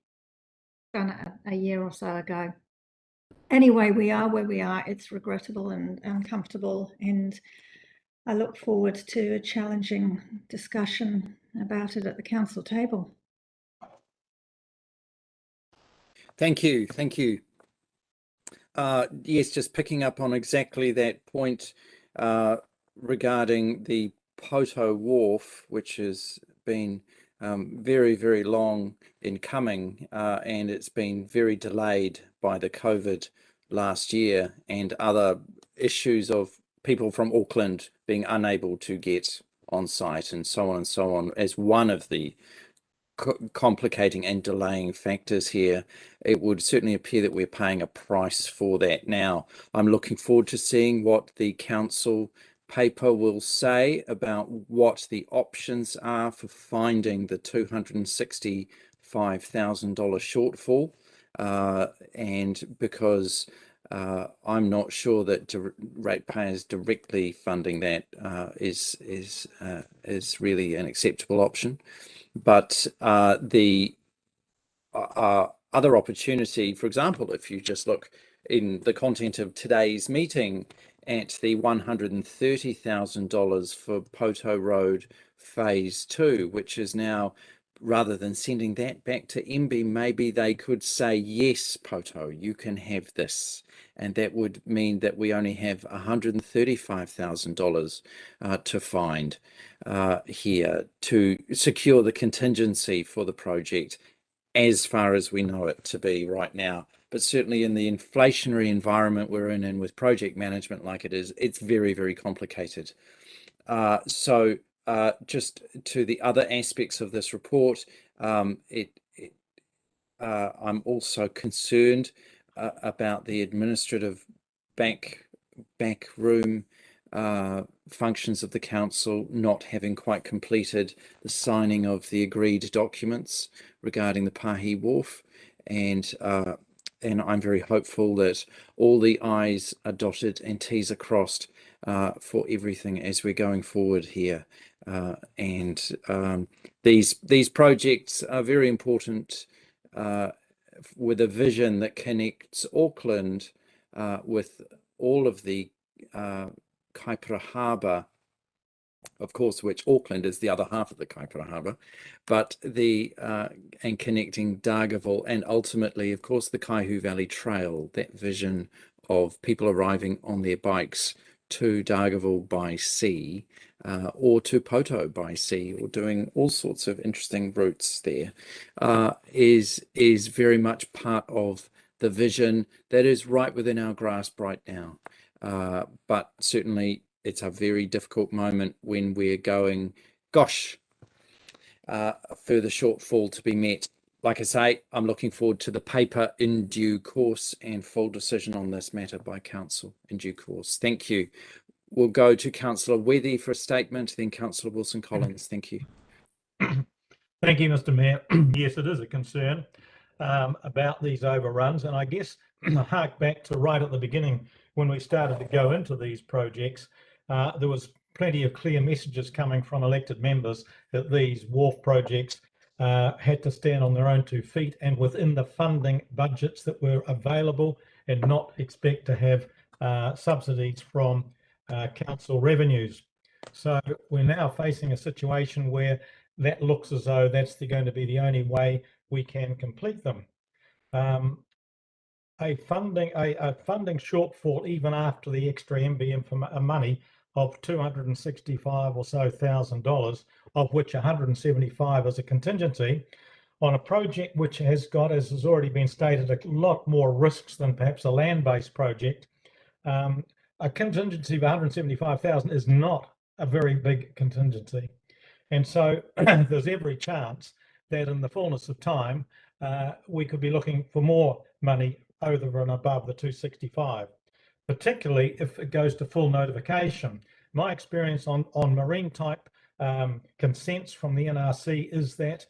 done it a year or so ago. Anyway, we are where we are. It's regrettable and uncomfortable, and I look forward to a challenging discussion about it at the council table. Thank you. Thank you. Yes, just picking up on exactly that point regarding the POTO wharf, which has been very, very long in coming, and it's been very delayed by the COVID last year and other issues of people from Auckland being unable to get on site and so on as one of the complicating and delaying factors here. It would certainly appear that we're paying a price for that now. I'm looking forward to seeing what the council paper will say about what the options are for finding the $265,000 shortfall, and because I'm not sure that ratepayers directly funding that is really an acceptable option. But the other opportunity, for example, if you just look in the content of today's meeting at the $130,000 for Poto Road Phase 2, which is now, rather than sending that back to MB, maybe they could say, yes, Poto, you can have this. And that would mean that we only have $135,000 to find here to secure the contingency for the project as far as we know it to be right now. But certainly in the inflationary environment we're in and with project management like it is, it's very, very complicated. So just to the other aspects of this report, I'm also concerned about the administrative back room functions of the council not having quite completed the signing of the agreed documents regarding the Pahi Wharf, and I'm very hopeful that all the I's are dotted and T's are crossed for everything as we're going forward here. These projects are very important with a vision that connects Auckland with all of the Kaipara Harbour, of course, which Auckland is the other half of the Kaipara Harbour, but and connecting Dargaville and ultimately, of course, the Kaihu Valley Trail, that vision of people arriving on their bikes to Dargaville by sea or to Poto by sea, or doing all sorts of interesting routes there, is very much part of the vision that is right within our grasp right now. But certainly it's a very difficult moment when we're going, gosh, a further shortfall to be met. Like I say, I'm looking forward to the paper in due course and full decision on this matter by council in due course. Thank you. We'll go to Councillor Wethy for a statement, then Councillor Wilson-Collins. Thank you. Thank you, Mr. Mayor. Yes, it is a concern. about these overruns. And I guess hark back to right at the beginning when we started to go into these projects, there was plenty of clear messages coming from elected members that these wharf projects had to stand on their own 2 feet and within the funding budgets that were available, and not expect to have subsidies from council revenues. So we're now facing a situation where that looks as though that's going to be the only way we can complete them. A funding shortfall, even after the extra MBM for money of $265,000 or so, of which 175 is a contingency, on a project which has got, as has already been stated, a lot more risks than perhaps a land-based project. A contingency of 175,000 is not a very big contingency. And so there's every chance that in the fullness of time, we could be looking for more money over and above the 265, particularly if it goes to full notification. My experience on marine type consents from the NRC is that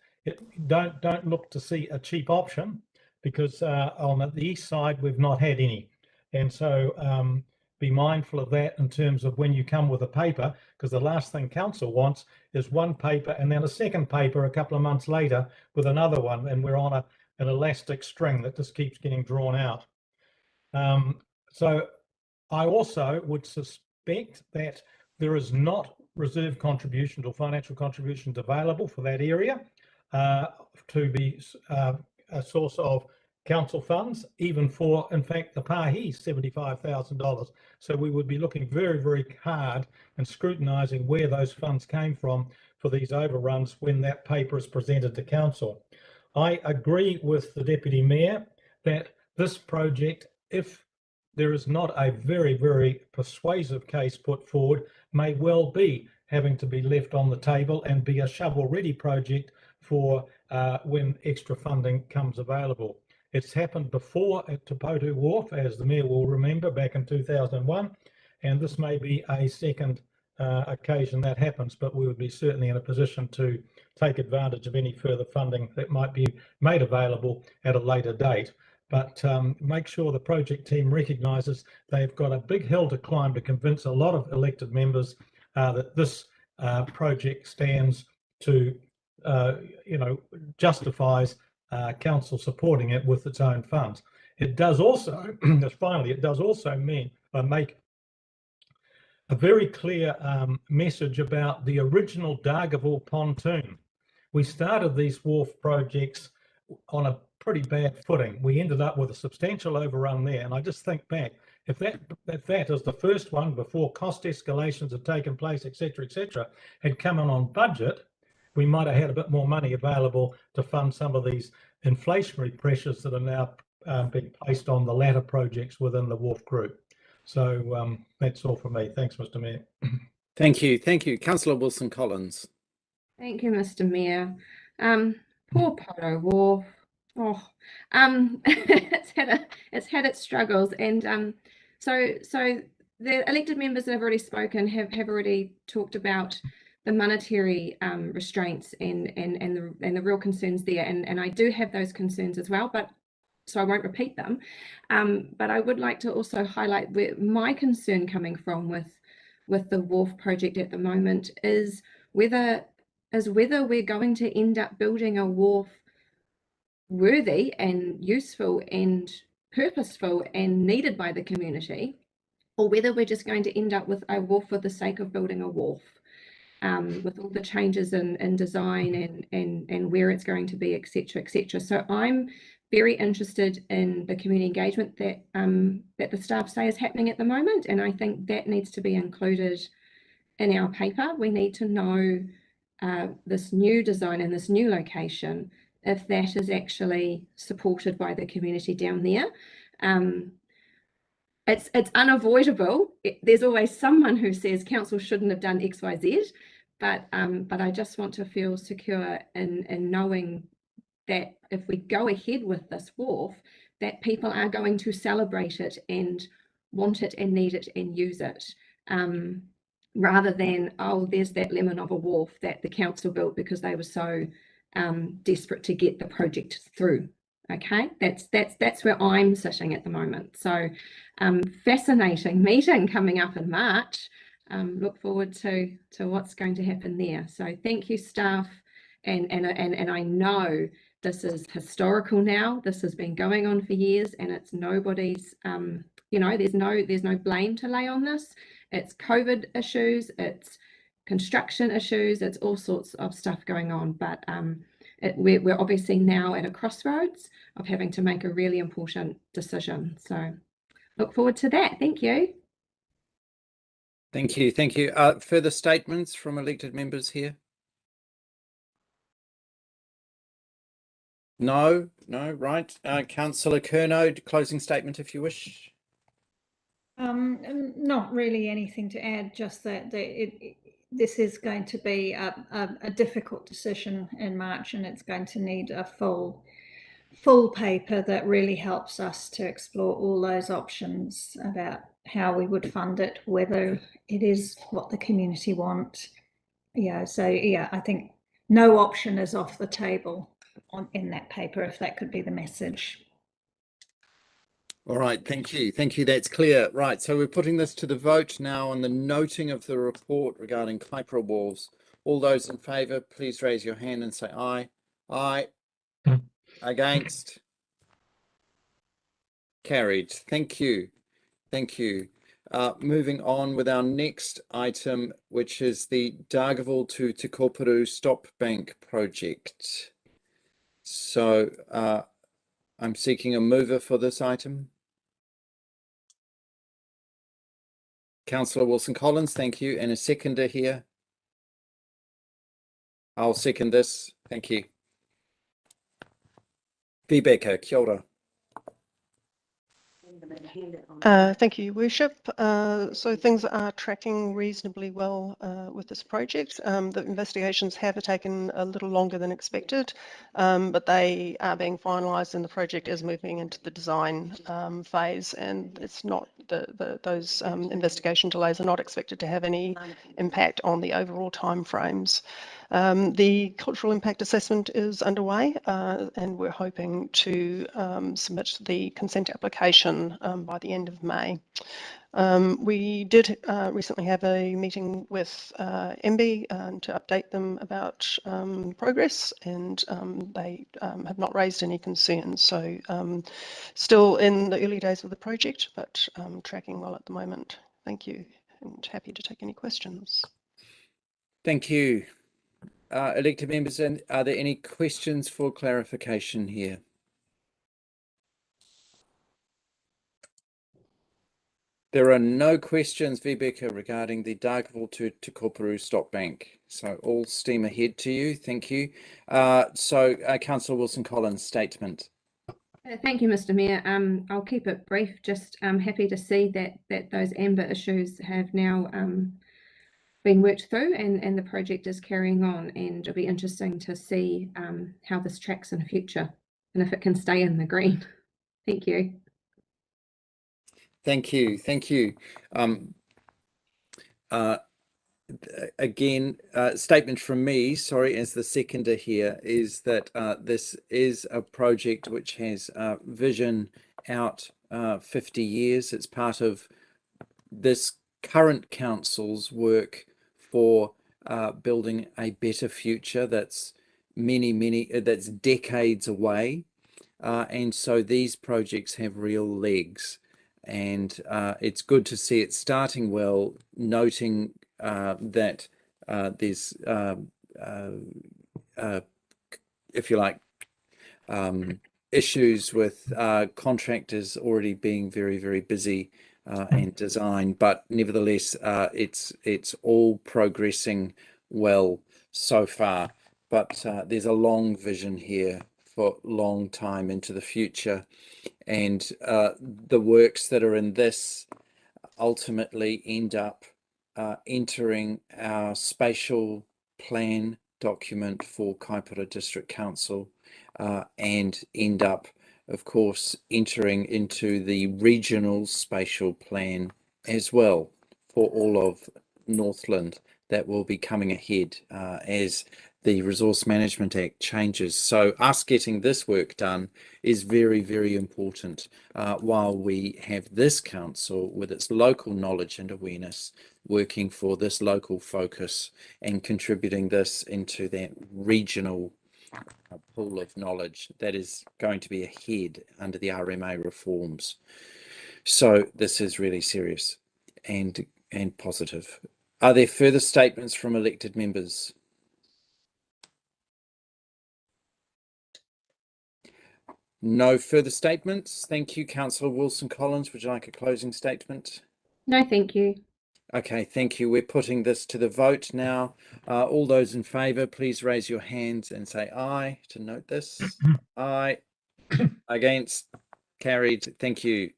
don't look to see a cheap option, because on the east side we've not had any, and so be mindful of that in terms of when you come with a paper, because the last thing council wants is one paper and then a second paper a couple of months later with another one, and we're on an elastic string that just keeps getting drawn out. So I also would suspect that there is not reserve contributions or financial contributions available for that area to be a source of council funds, even for, in fact, the Pahi, $75,000. So we would be looking very, very hard and scrutinising where those funds came from for these overruns when that paper is presented to council. I agree with the Deputy Mayor that this project, if there is not a very, very persuasive case put forward, may well be having to be left on the table and be a shovel-ready project for when extra funding comes available. It's happened before at Te Potu Wharf, as the Mayor will remember, back in 2001, and this may be a second occasion that happens, but we would be certainly in a position to take advantage of any further funding that might be made available at a later date. But make sure the project team recognises they've got a big hill to climb to convince a lot of elected members that this project stands to, justifies council supporting it with its own funds. It does also, finally, it does also mean make a very clear message about the original Dargaville pontoon. We started these wharf projects on a pretty bad footing. We ended up with a substantial overrun there, and I just think back, if that is the first one before cost escalations had taken place, etc., had come in on budget, we might have had a bit more money available to fund some of these inflationary pressures that are now being placed on the latter projects within the wharf group. So that's all from me. Thanks, Mr. Mayor. Thank you. Thank you. Councillor Wilson-Collins. Thank you, Mr. Mayor. Poor Poto Wharf. Oh, it's had its struggles, and so the elected members that have already spoken have already talked about the monetary restraints and the real concerns there, and I do have those concerns as well, but so I won't repeat them. But I would like to also highlight where my concern coming from with the wharf project at the moment is whether we're going to end up building a wharf worthy and useful and purposeful and needed by the community, or whether we're just going to end up with a wharf for the sake of building a wharf, with all the changes in design and where it's going to be, etc. So I'm very interested in the community engagement that the staff say is happening at the moment, and I think that needs to be included in our paper. We need to know this new design and this new location, if that is actually supported by the community down there. It's unavoidable. There's always someone who says council shouldn't have done X, Y, Z, but I just want to feel secure in knowing that if we go ahead with this wharf, that people are going to celebrate it and want it and need it and use it, rather than, oh, there's that lemon of a wharf that the council built because they were so desperate to get the project through. Okay, that's where I'm sitting at the moment. So fascinating meeting coming up in March. Look forward to what's going to happen there. So thank you, staff, and I know this is historical now. This has been going on for years, and it's nobody's you know, there's no blame to lay on this. It's COVID issues, it's construction issues, it's all sorts of stuff going on, but we're obviously now at a crossroads of having to make a really important decision. So look forward to that. Thank you. Thank you. Thank you. Further statements from elected members here? No, right. Councillor Kerno, closing statement if you wish. Not really anything to add, just that this is going to be a difficult decision in March, and it's going to need a full paper that really helps us to explore all those options about how we would fund it, whether it is what the community want. Yeah, so yeah, I think no option is off the table in that paper, if that could be the message. All right, thank you. Thank you. That's clear. Right, so we're putting this to the vote now on the noting of the report regarding Kaipara walls. All those in favour, please raise your hand and say aye. Aye. Against? Carried. Thank you. Thank you. Moving on with our next item, which is the Dargaville to Te Koparu Stop Bank project. So I'm seeking a mover for this item. Councillor Wilson-Collins, thank you. And a seconder here. I'll second this. Thank you. Fibre, kia ora. Thank you, Worship. So things are tracking reasonably well with this project. The investigations have taken a little longer than expected, but they are being finalised and the project is moving into the design phase, and it's not those investigation delays are not expected to have any impact on the overall timeframes. The cultural impact assessment is underway, and we're hoping to submit the consent application by the end of May. We did recently have a meeting with MB to update them about progress, and they have not raised any concerns. So still in the early days of the project, but tracking well at the moment. Thank you, and happy to take any questions. Thank you. Elected members, and are there any questions for clarification here? There are no questions, Vibeke, regarding the Dargaville to Te Koparu Stop Bank. So all steam ahead to you. Thank you. Councillor Wilson-Collins, statement. Thank you, Mr. Mayor. I'll keep it brief. Just happy to see that those amber issues have now been worked through, and the project is carrying on, and it'll be interesting to see how this tracks in the future and if it can stay in the green. Thank you. Thank you. Thank you. Again, statement from me, sorry, as the seconder here, is that this is a project which has vision out 50 years. It's part of this current council's work for building a better future that's that's decades away. And so these projects have real legs, and it's good to see it starting well, noting that there's, if you like, issues with contractors already being very, very busy and design, but nevertheless, it's all progressing well so far. But there's a long vision here for a long time into the future, and the works that are in this ultimately end up entering our spatial plan document for Kaipara District Council, and end up, of course, entering into the regional spatial plan as well for all of Northland. That will be coming ahead as the Resource Management Act changes. So us getting this work done is very, very important while we have this council with its local knowledge and awareness working for this local focus and contributing this into that regional pool of knowledge that is going to be ahead under the RMA reforms. So this is really serious and positive. Are there further statements from elected members? No further statements. Thank you. Councillor Wilson-Collins, would you like a closing statement? No, thank you. Okay, thank you. We're putting this to the vote now. All those in favour, please raise your hands and say aye to note this. Aye. Against? Carried. Thank you.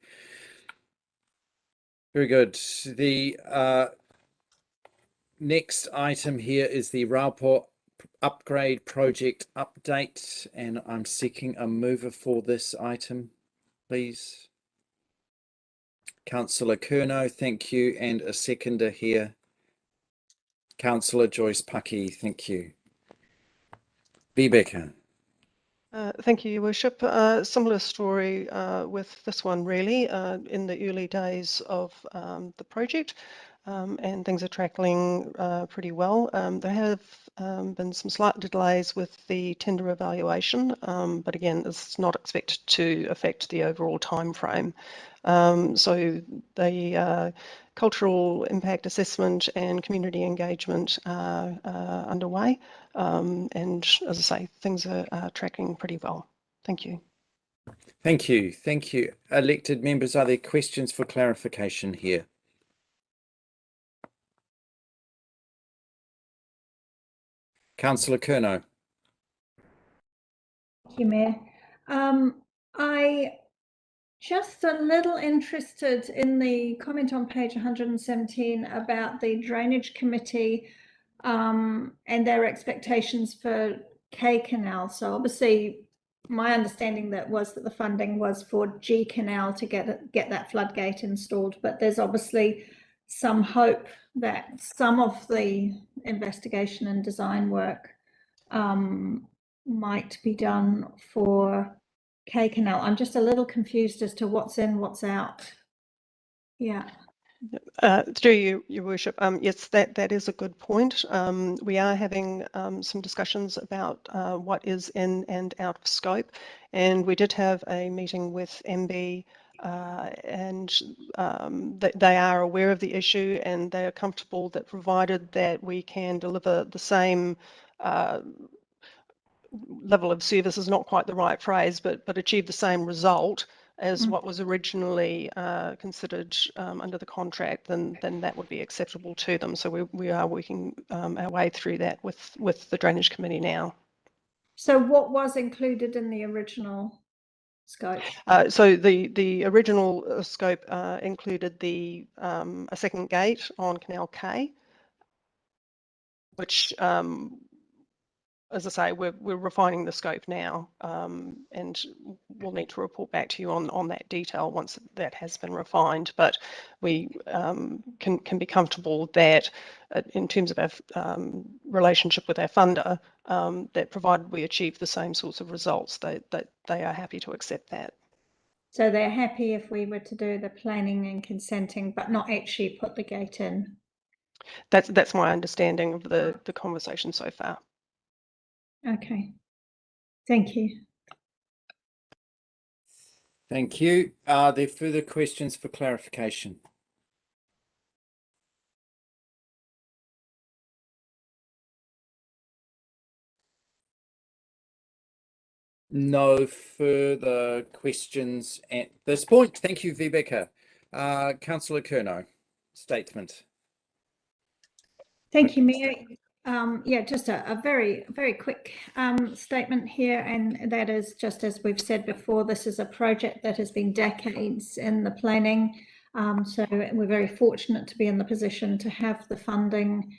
Very good. The next item here is the Rauport upgrade project update, and I'm seeking a mover for this item, please. Councillor Kerno, thank you, and a seconder here. Councillor Joyce Pucky, thank you. Rebecca. Thank you, Your Worship. Similar story with this one, really, in the early days of the project, and things are tracking pretty well. There have been some slight delays with the tender evaluation, but again, it's not expected to affect the overall time frame. So the cultural impact assessment and community engagement are underway. And as I say, things are tracking pretty well. Thank you. Thank you. Thank you. Elected members, are there questions for clarification here? Councillor Kerno. Thank you, Mayor. I just a little interested in the comment on page 117 about the Drainage Committee and their expectations for K Canal. So obviously my understanding that the funding was for G Canal to get that floodgate installed, but there's obviously some hope that some of the investigation and design work might be done for K Canal. I'm just a little confused as to what's in, what's out. Yeah. Through you, Your Worship, yes, that is a good point. We are having some discussions about what is in and out of scope, and we did have a meeting with MB, and they are aware of the issue, and they are comfortable that provided that we can deliver the same level of service is not quite the right phrase, but achieve the same result as what was originally considered under the contract, then that would be acceptable to them. So we are working our way through that with the Drainage Committee now. So what was included in the original scope? So the original scope included a second gate on Canal K, which as I say, we're refining the scope now, and we'll need to report back to you on that detail once that has been refined. But we can be comfortable that in terms of our relationship with our funder, that provided we achieve the same sorts of results, they are happy to accept that. So they're happy if we were to do the planning and consenting, but not actually put the gate in. That's my understanding of the conversation so far. Okay, thank you. Thank you. Are there further questions for clarification? No further questions at this point. Thank you, Rebecca. Councillor Kerno, statement. Thank you, Mayor. Yeah, just a very, very quick statement here, and that is, just as we've said before, this is a project that has been decades in the planning. So we're very fortunate to be in the position to have the funding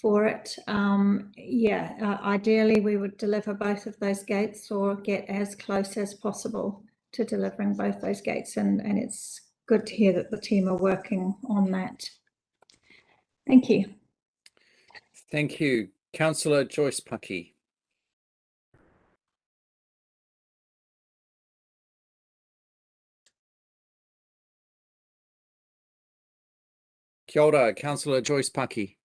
for it. Ideally we would deliver both of those gates or get as close as possible to delivering both those gates, and it's good to hear that the team are working on that. Thank you. Thank you. Councillor Joyce Pucky. Kia ora, Councillor Joyce Pucky.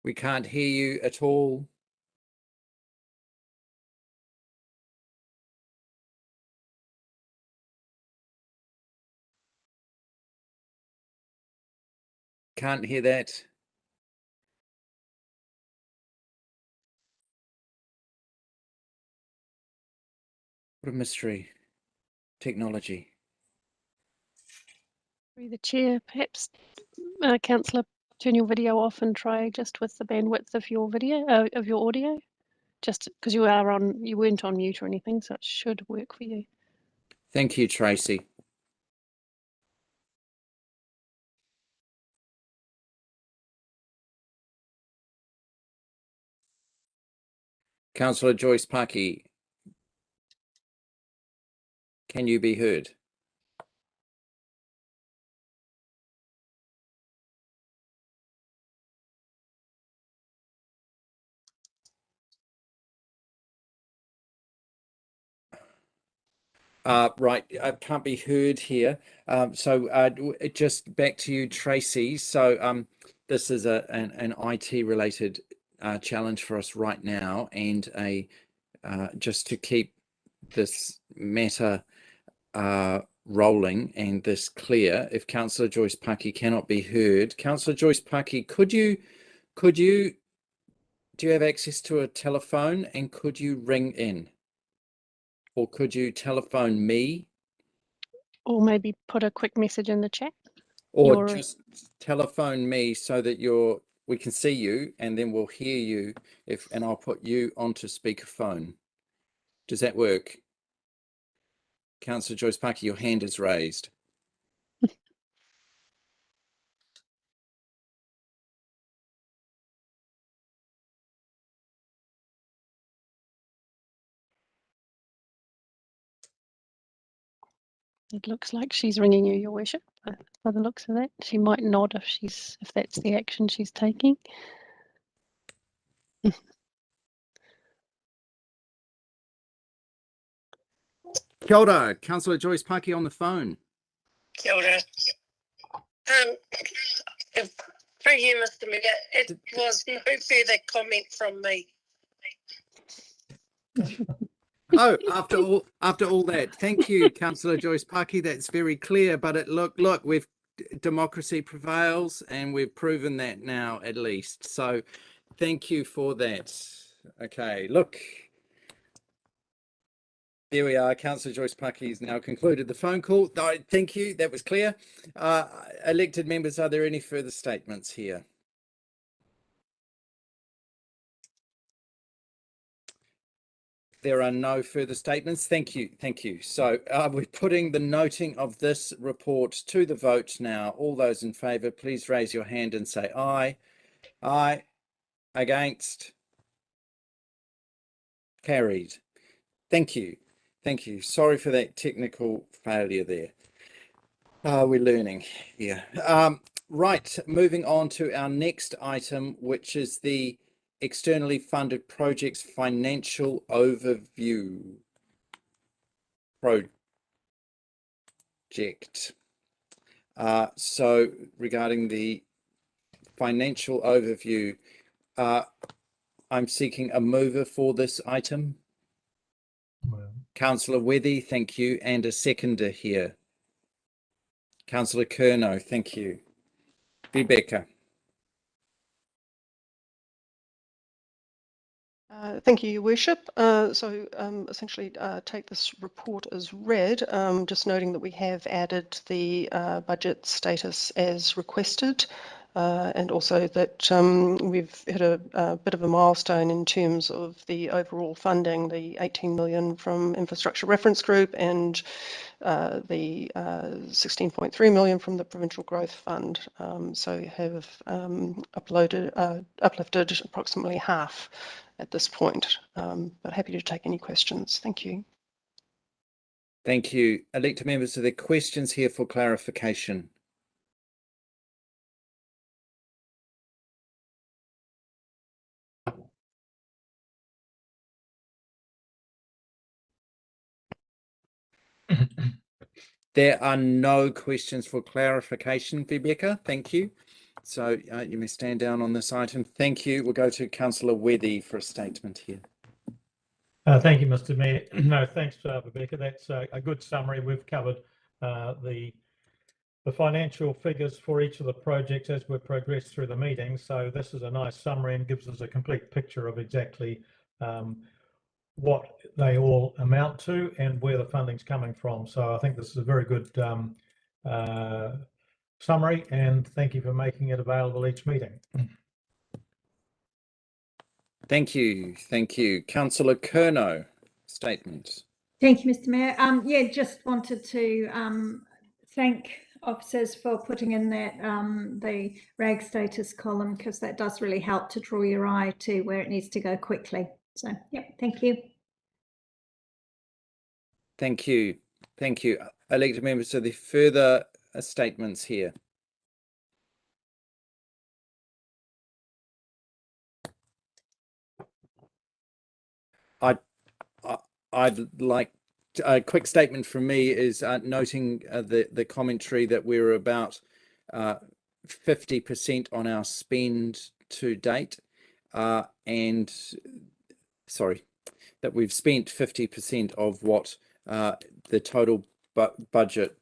We can't hear you at all. Can't hear that. What a mystery. Technology. Through the chair, perhaps, Councillor, turn your video off and try just with the bandwidth of your video, of your audio, just because you weren't on mute or anything, so it should work for you. Thank you, Tracy. Councillor Joyce Pucky, can you be heard? Right, I can't be heard here. Just back to you, Tracy. So this is an IT related challenge for us right now, and just to keep this matter rolling and this clear, if Councillor Joyce Pucky cannot be heard, Councillor Joyce Pucky, do you have access to a telephone, and could you ring in? Or could you telephone me? Or maybe put a quick message in the chat. Or just telephone me so that we can see you, and then we'll hear you and I'll put you onto speakerphone. Does that work? Councillor Joyce Pucky, your hand is raised. It looks like she's ringing you, Your Worship. By the looks of that, she might nod if that's the action she's taking. Kia ora, Councillor Joyce Pucky on the phone. Kia ora. For you, Mr. Manga, it was no further comment from me. Oh, after all that, thank you, Councillor Joyce Pucky. That's very clear. But look, democracy prevails, and we've proven that now at least. So, thank you for that. Okay, look, there we are. Councillor Joyce Pucky has now concluded the phone call. Thank you. That was clear. Elected members, are there any further statements here? There are no further statements. Thank you. Thank you. So we're putting the noting of this report to the vote now. All those in favour, please raise your hand and say aye. Aye. Against? Carried. Thank you. Thank you. Sorry for that technical failure there. We're learning here. Right, moving on to our next item, which is the externally funded projects financial overview project. So regarding the financial overview, I'm seeking a mover for this item. Councillor Wethy, thank you, and a seconder here. Councillor Kerno, thank you. Rebecca. Thank you, Your Worship. Essentially take this report as read, just noting that we have added the budget status as requested, and also that we've hit a bit of a milestone in terms of the overall funding, the 18 million from Infrastructure Reference Group and the 16.3 million from the Provincial Growth Fund. So have uplifted approximately half at this point, but happy to take any questions. Thank you. Thank you. Elected members, are there questions here for clarification? There are no questions for clarification, Rebecca. Thank you. So you may stand down on this item. Thank you. We'll go to Councillor Weddy for a statement here. Thank you, Mr. Mayor. No, thanks, Rebecca. That's a good summary. We've covered the financial figures for each of the projects as we progress through the meeting. So this is a nice summary and gives us a complete picture of exactly what they all amount to and where the funding's coming from. So I think this is a very good summary, and thank you for making it available each meeting. Thank you. Thank you. Councillor Kerno, statement. Thank you, Mr. Mayor. Yeah, just wanted to thank officers for putting in that the RAG status column, because that does really help to draw your eye to where it needs to go quickly. So, yeah, thank you. Thank you. Thank you. Elected members, are there further statements here? I'd like a quick statement from me is noting the commentary that we're about 50% on our spend to date, and sorry, that we've spent 50% of what the total budget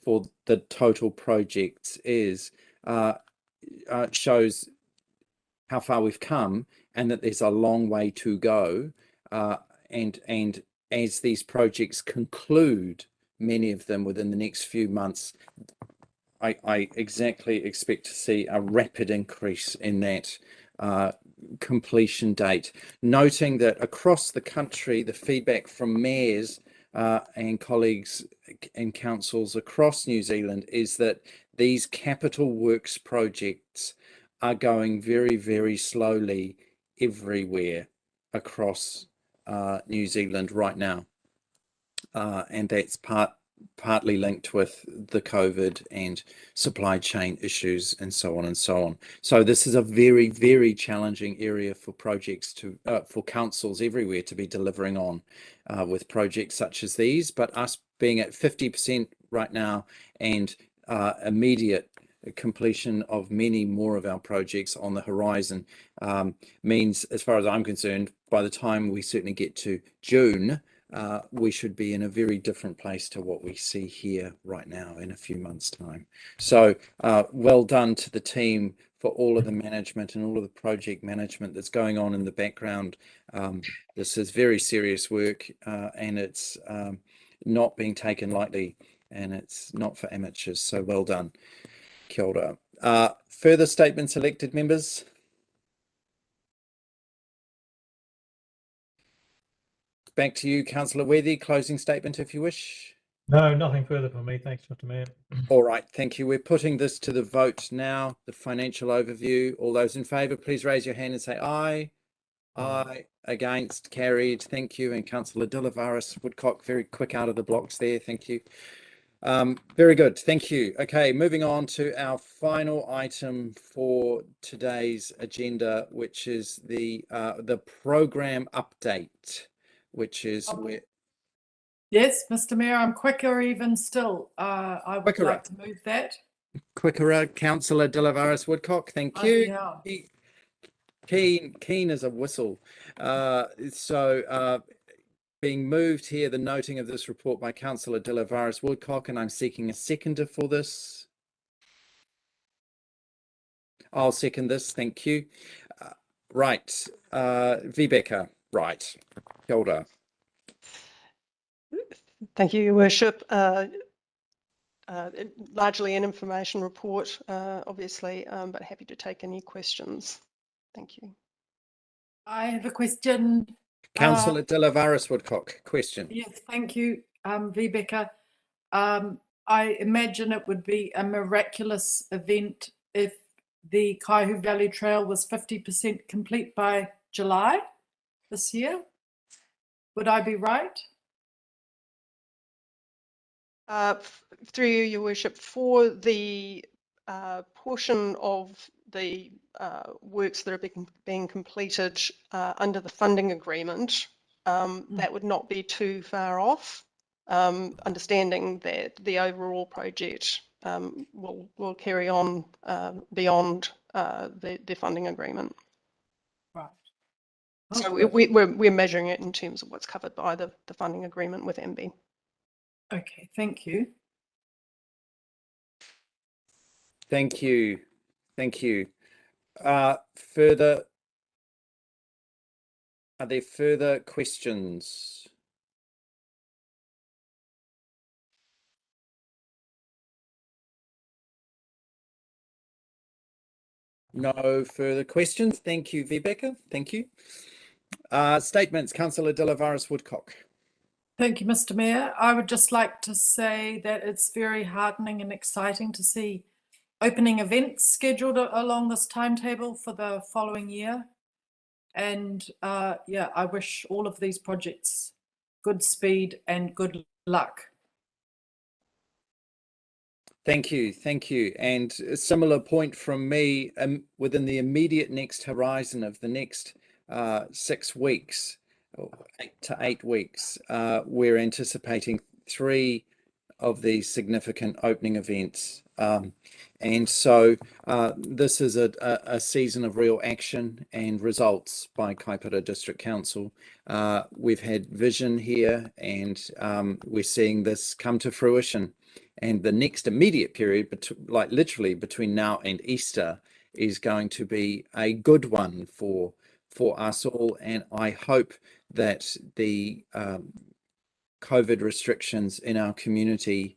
for the total projects is, shows how far we've come and that there's a long way to go. And as these projects conclude, many of them within the next few months, I exactly expect to see a rapid increase in that completion date. Noting that across the country, the feedback from mayors and colleagues and councils across New Zealand is that these capital works projects are going very, very slowly everywhere across New Zealand right now, and that's partly linked with the COVID and supply chain issues and so on and so on. So this is a very, very challenging area for projects to for councils everywhere to be delivering on with projects such as these. But us being at 50% right now and immediate completion of many more of our projects on the horizon means, as far as I'm concerned, by the time we certainly get to June, we should be in a very different place to what we see here right now in a few months' time. So well done to the team for all of the management and all of the project management that's going on in the background. This is very serious work, and it's not being taken lightly, and it's not for amateurs. So well done. Kia ora. Further statements, elected members? Back to you, Councillor Weddy. Closing statement, if you wish. No, nothing further from me. Thanks, Mr. Mayor. All right, thank you. We're putting this to the vote now, the financial overview. All those in favour, please raise your hand and say aye. Aye. Against, carried. Thank you. And Councillor Dilavaris Woodcock, very quick out of the blocks there. Thank you. Very good. Thank you. Okay, moving on to our final item for today's agenda, which is the program update, which is where. Yes, Mr. Mayor, I'm quicker even still. I would like to move that. Quicker, Councillor Dilavaris Woodcock. Thank you. Keen as a whistle. Being moved here, the noting of this report by Councillor Dilavaris Woodcock, and I'm seeking a seconder for this. I'll second this. Thank you. Right. Rebecca. Right. Kia ora. Thank you, Your Worship. Largely an information report, obviously, but happy to take any questions. Thank you. I have a question. Councillor Dilavaris Woodcock, question. Yes, thank you, Rebecca. I imagine it would be a miraculous event if the Kaihu Valley Trail was 50% complete by July this year. Would I be right? Through you, Your Worship, for the portion of the works that are being completed under the funding agreement, that would not be too far off, understanding that the overall project will carry on beyond the funding agreement. Right. So Okay. we're measuring it in terms of what's covered by the funding agreement with MB. Okay, thank you. Thank you. Thank you. Further, are there further questions? No further questions. Thank you, Rebecca. Thank you. Statements, Councillor De La Varis Woodcock. Thank you, Mr. Mayor. I would just like to say that it's very heartening and exciting to see opening events scheduled along this timetable for the following year. And yeah, I wish all of these projects good speed and good luck. Thank you. Thank you. And a similar point from me, within the immediate next horizon of the next 6 weeks, or 8 to 8 weeks, we're anticipating 3 of these significant opening events. And so this is a season of real action and results by Kaipara District Council. We've had vision here, and we're seeing this come to fruition. And the next immediate period, like literally between now and Easter, is going to be a good one for us all. And I hope that the COVID restrictions in our community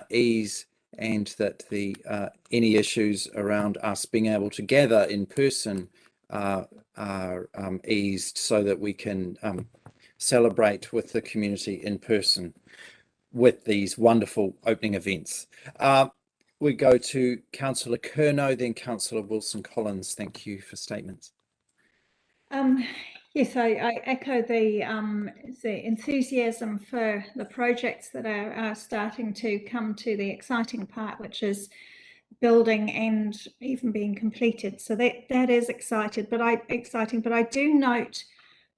ease, and that the any issues around us being able to gather in person are eased, so that we can celebrate with the community in person with these wonderful opening events. We go to Councillor Kerno, then Councillor Wilson-Collins. Thank you for statements. Yes, I echo the enthusiasm for the projects that are starting to come to the exciting part, which is building and even being completed. So that is exciting, but I do note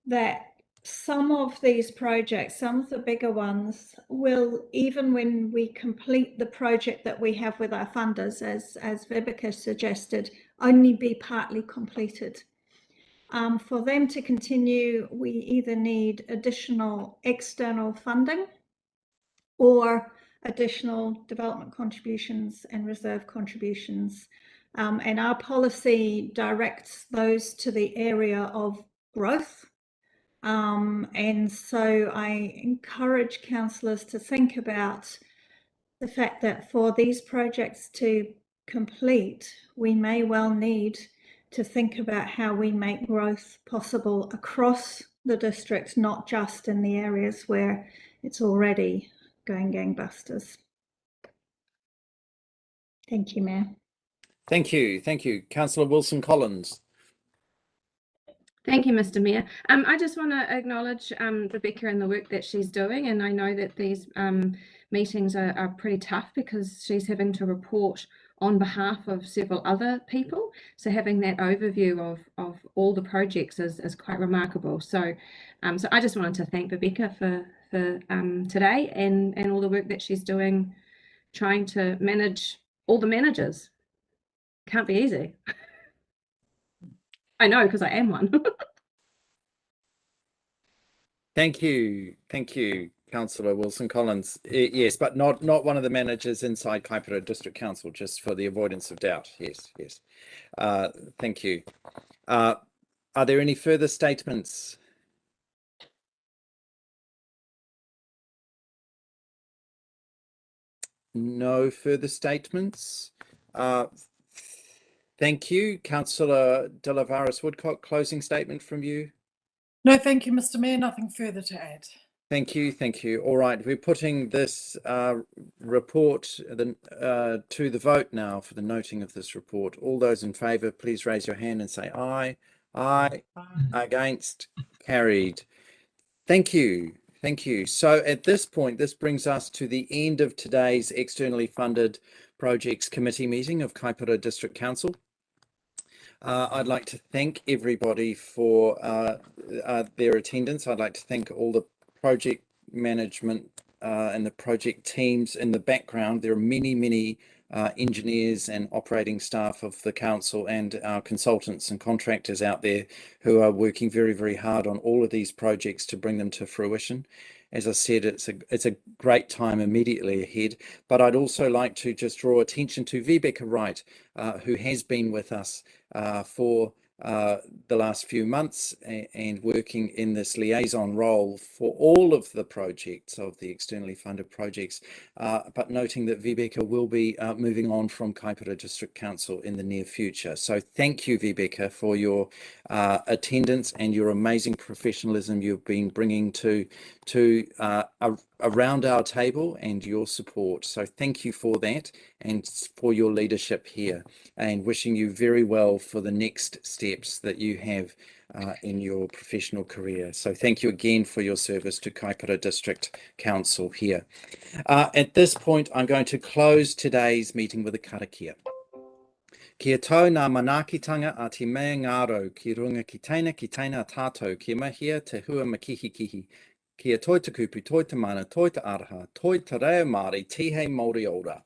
that some of these projects, some of the bigger ones, will, even when we complete the project that we have with our funders, as Rebecca suggested, only be partly completed. For them to continue, we either need additional external funding or additional development contributions and reserve contributions. And our policy directs those to the area of growth. And so I encourage councillors to think about the fact that for these projects to complete, we may well need to think about how we make growth possible across the district, not just in the areas where it's already going gangbusters. Thank you, Mayor. Thank you. Thank you. Councillor Wilson-Collins. Thank you, Mr. Mayor. I just want to acknowledge Rebecca and the work that she's doing, and I know that these meetings are pretty tough because she's having to report on behalf of several other people. So having that overview of all the projects is quite remarkable. So so I just wanted to thank Rebecca for today and all the work that she's doing, trying to manage all the managers. Can't be easy. I know, because I am one. Thank you. Thank you, Councillor Wilson-Collins. Yes, but not one of the managers inside Kaipara District Council, just for the avoidance of doubt. Yes, yes. Thank you. Are there any further statements? No further statements. Thank you. Councillor De La Varis Woodcock, closing statement from you. No, thank you, Mr. Mayor. Nothing further to add. Thank you. Thank you. All right. We're putting this report to the vote now for the noting of this report. All those in favour, please raise your hand and say aye. Aye. Aye. Against? Carried. Thank you. Thank you. So at this point, this brings us to the end of today's externally funded projects committee meeting of Kaipara District Council. I'd like to thank everybody for their attendance. I'd like to thank all the project management and the project teams in the background. There are many engineers and operating staff of the council and our consultants and contractors out there who are working very hard on all of these projects to bring them to fruition. As I said, it's a great time immediately ahead, but I'd also like to just draw attention to Vibeke Wright, who has been with us for the last few months and working in this liaison role for all of the projects of the externally funded projects, but noting that Vibeke will be moving on from Kaipara District Council in the near future. So thank you, Vibeke, for your attendance and your amazing professionalism you've been bringing to around our table and your support. So thank you for that and for your leadership here, and wishing you very well for the next steps that you have in your professional career. So thank you again for your service to Kaipara District Council here. At this point, I'm going to close today's meeting with a karakia. Kia tau ngā manaakitanga a te mea ngāro ki runga ki teina tātou, kia mahia te hua makihikihi. Kia toi te kupu, toi te mana, toi te araha, toi te reo Māori, tihei Māori ora.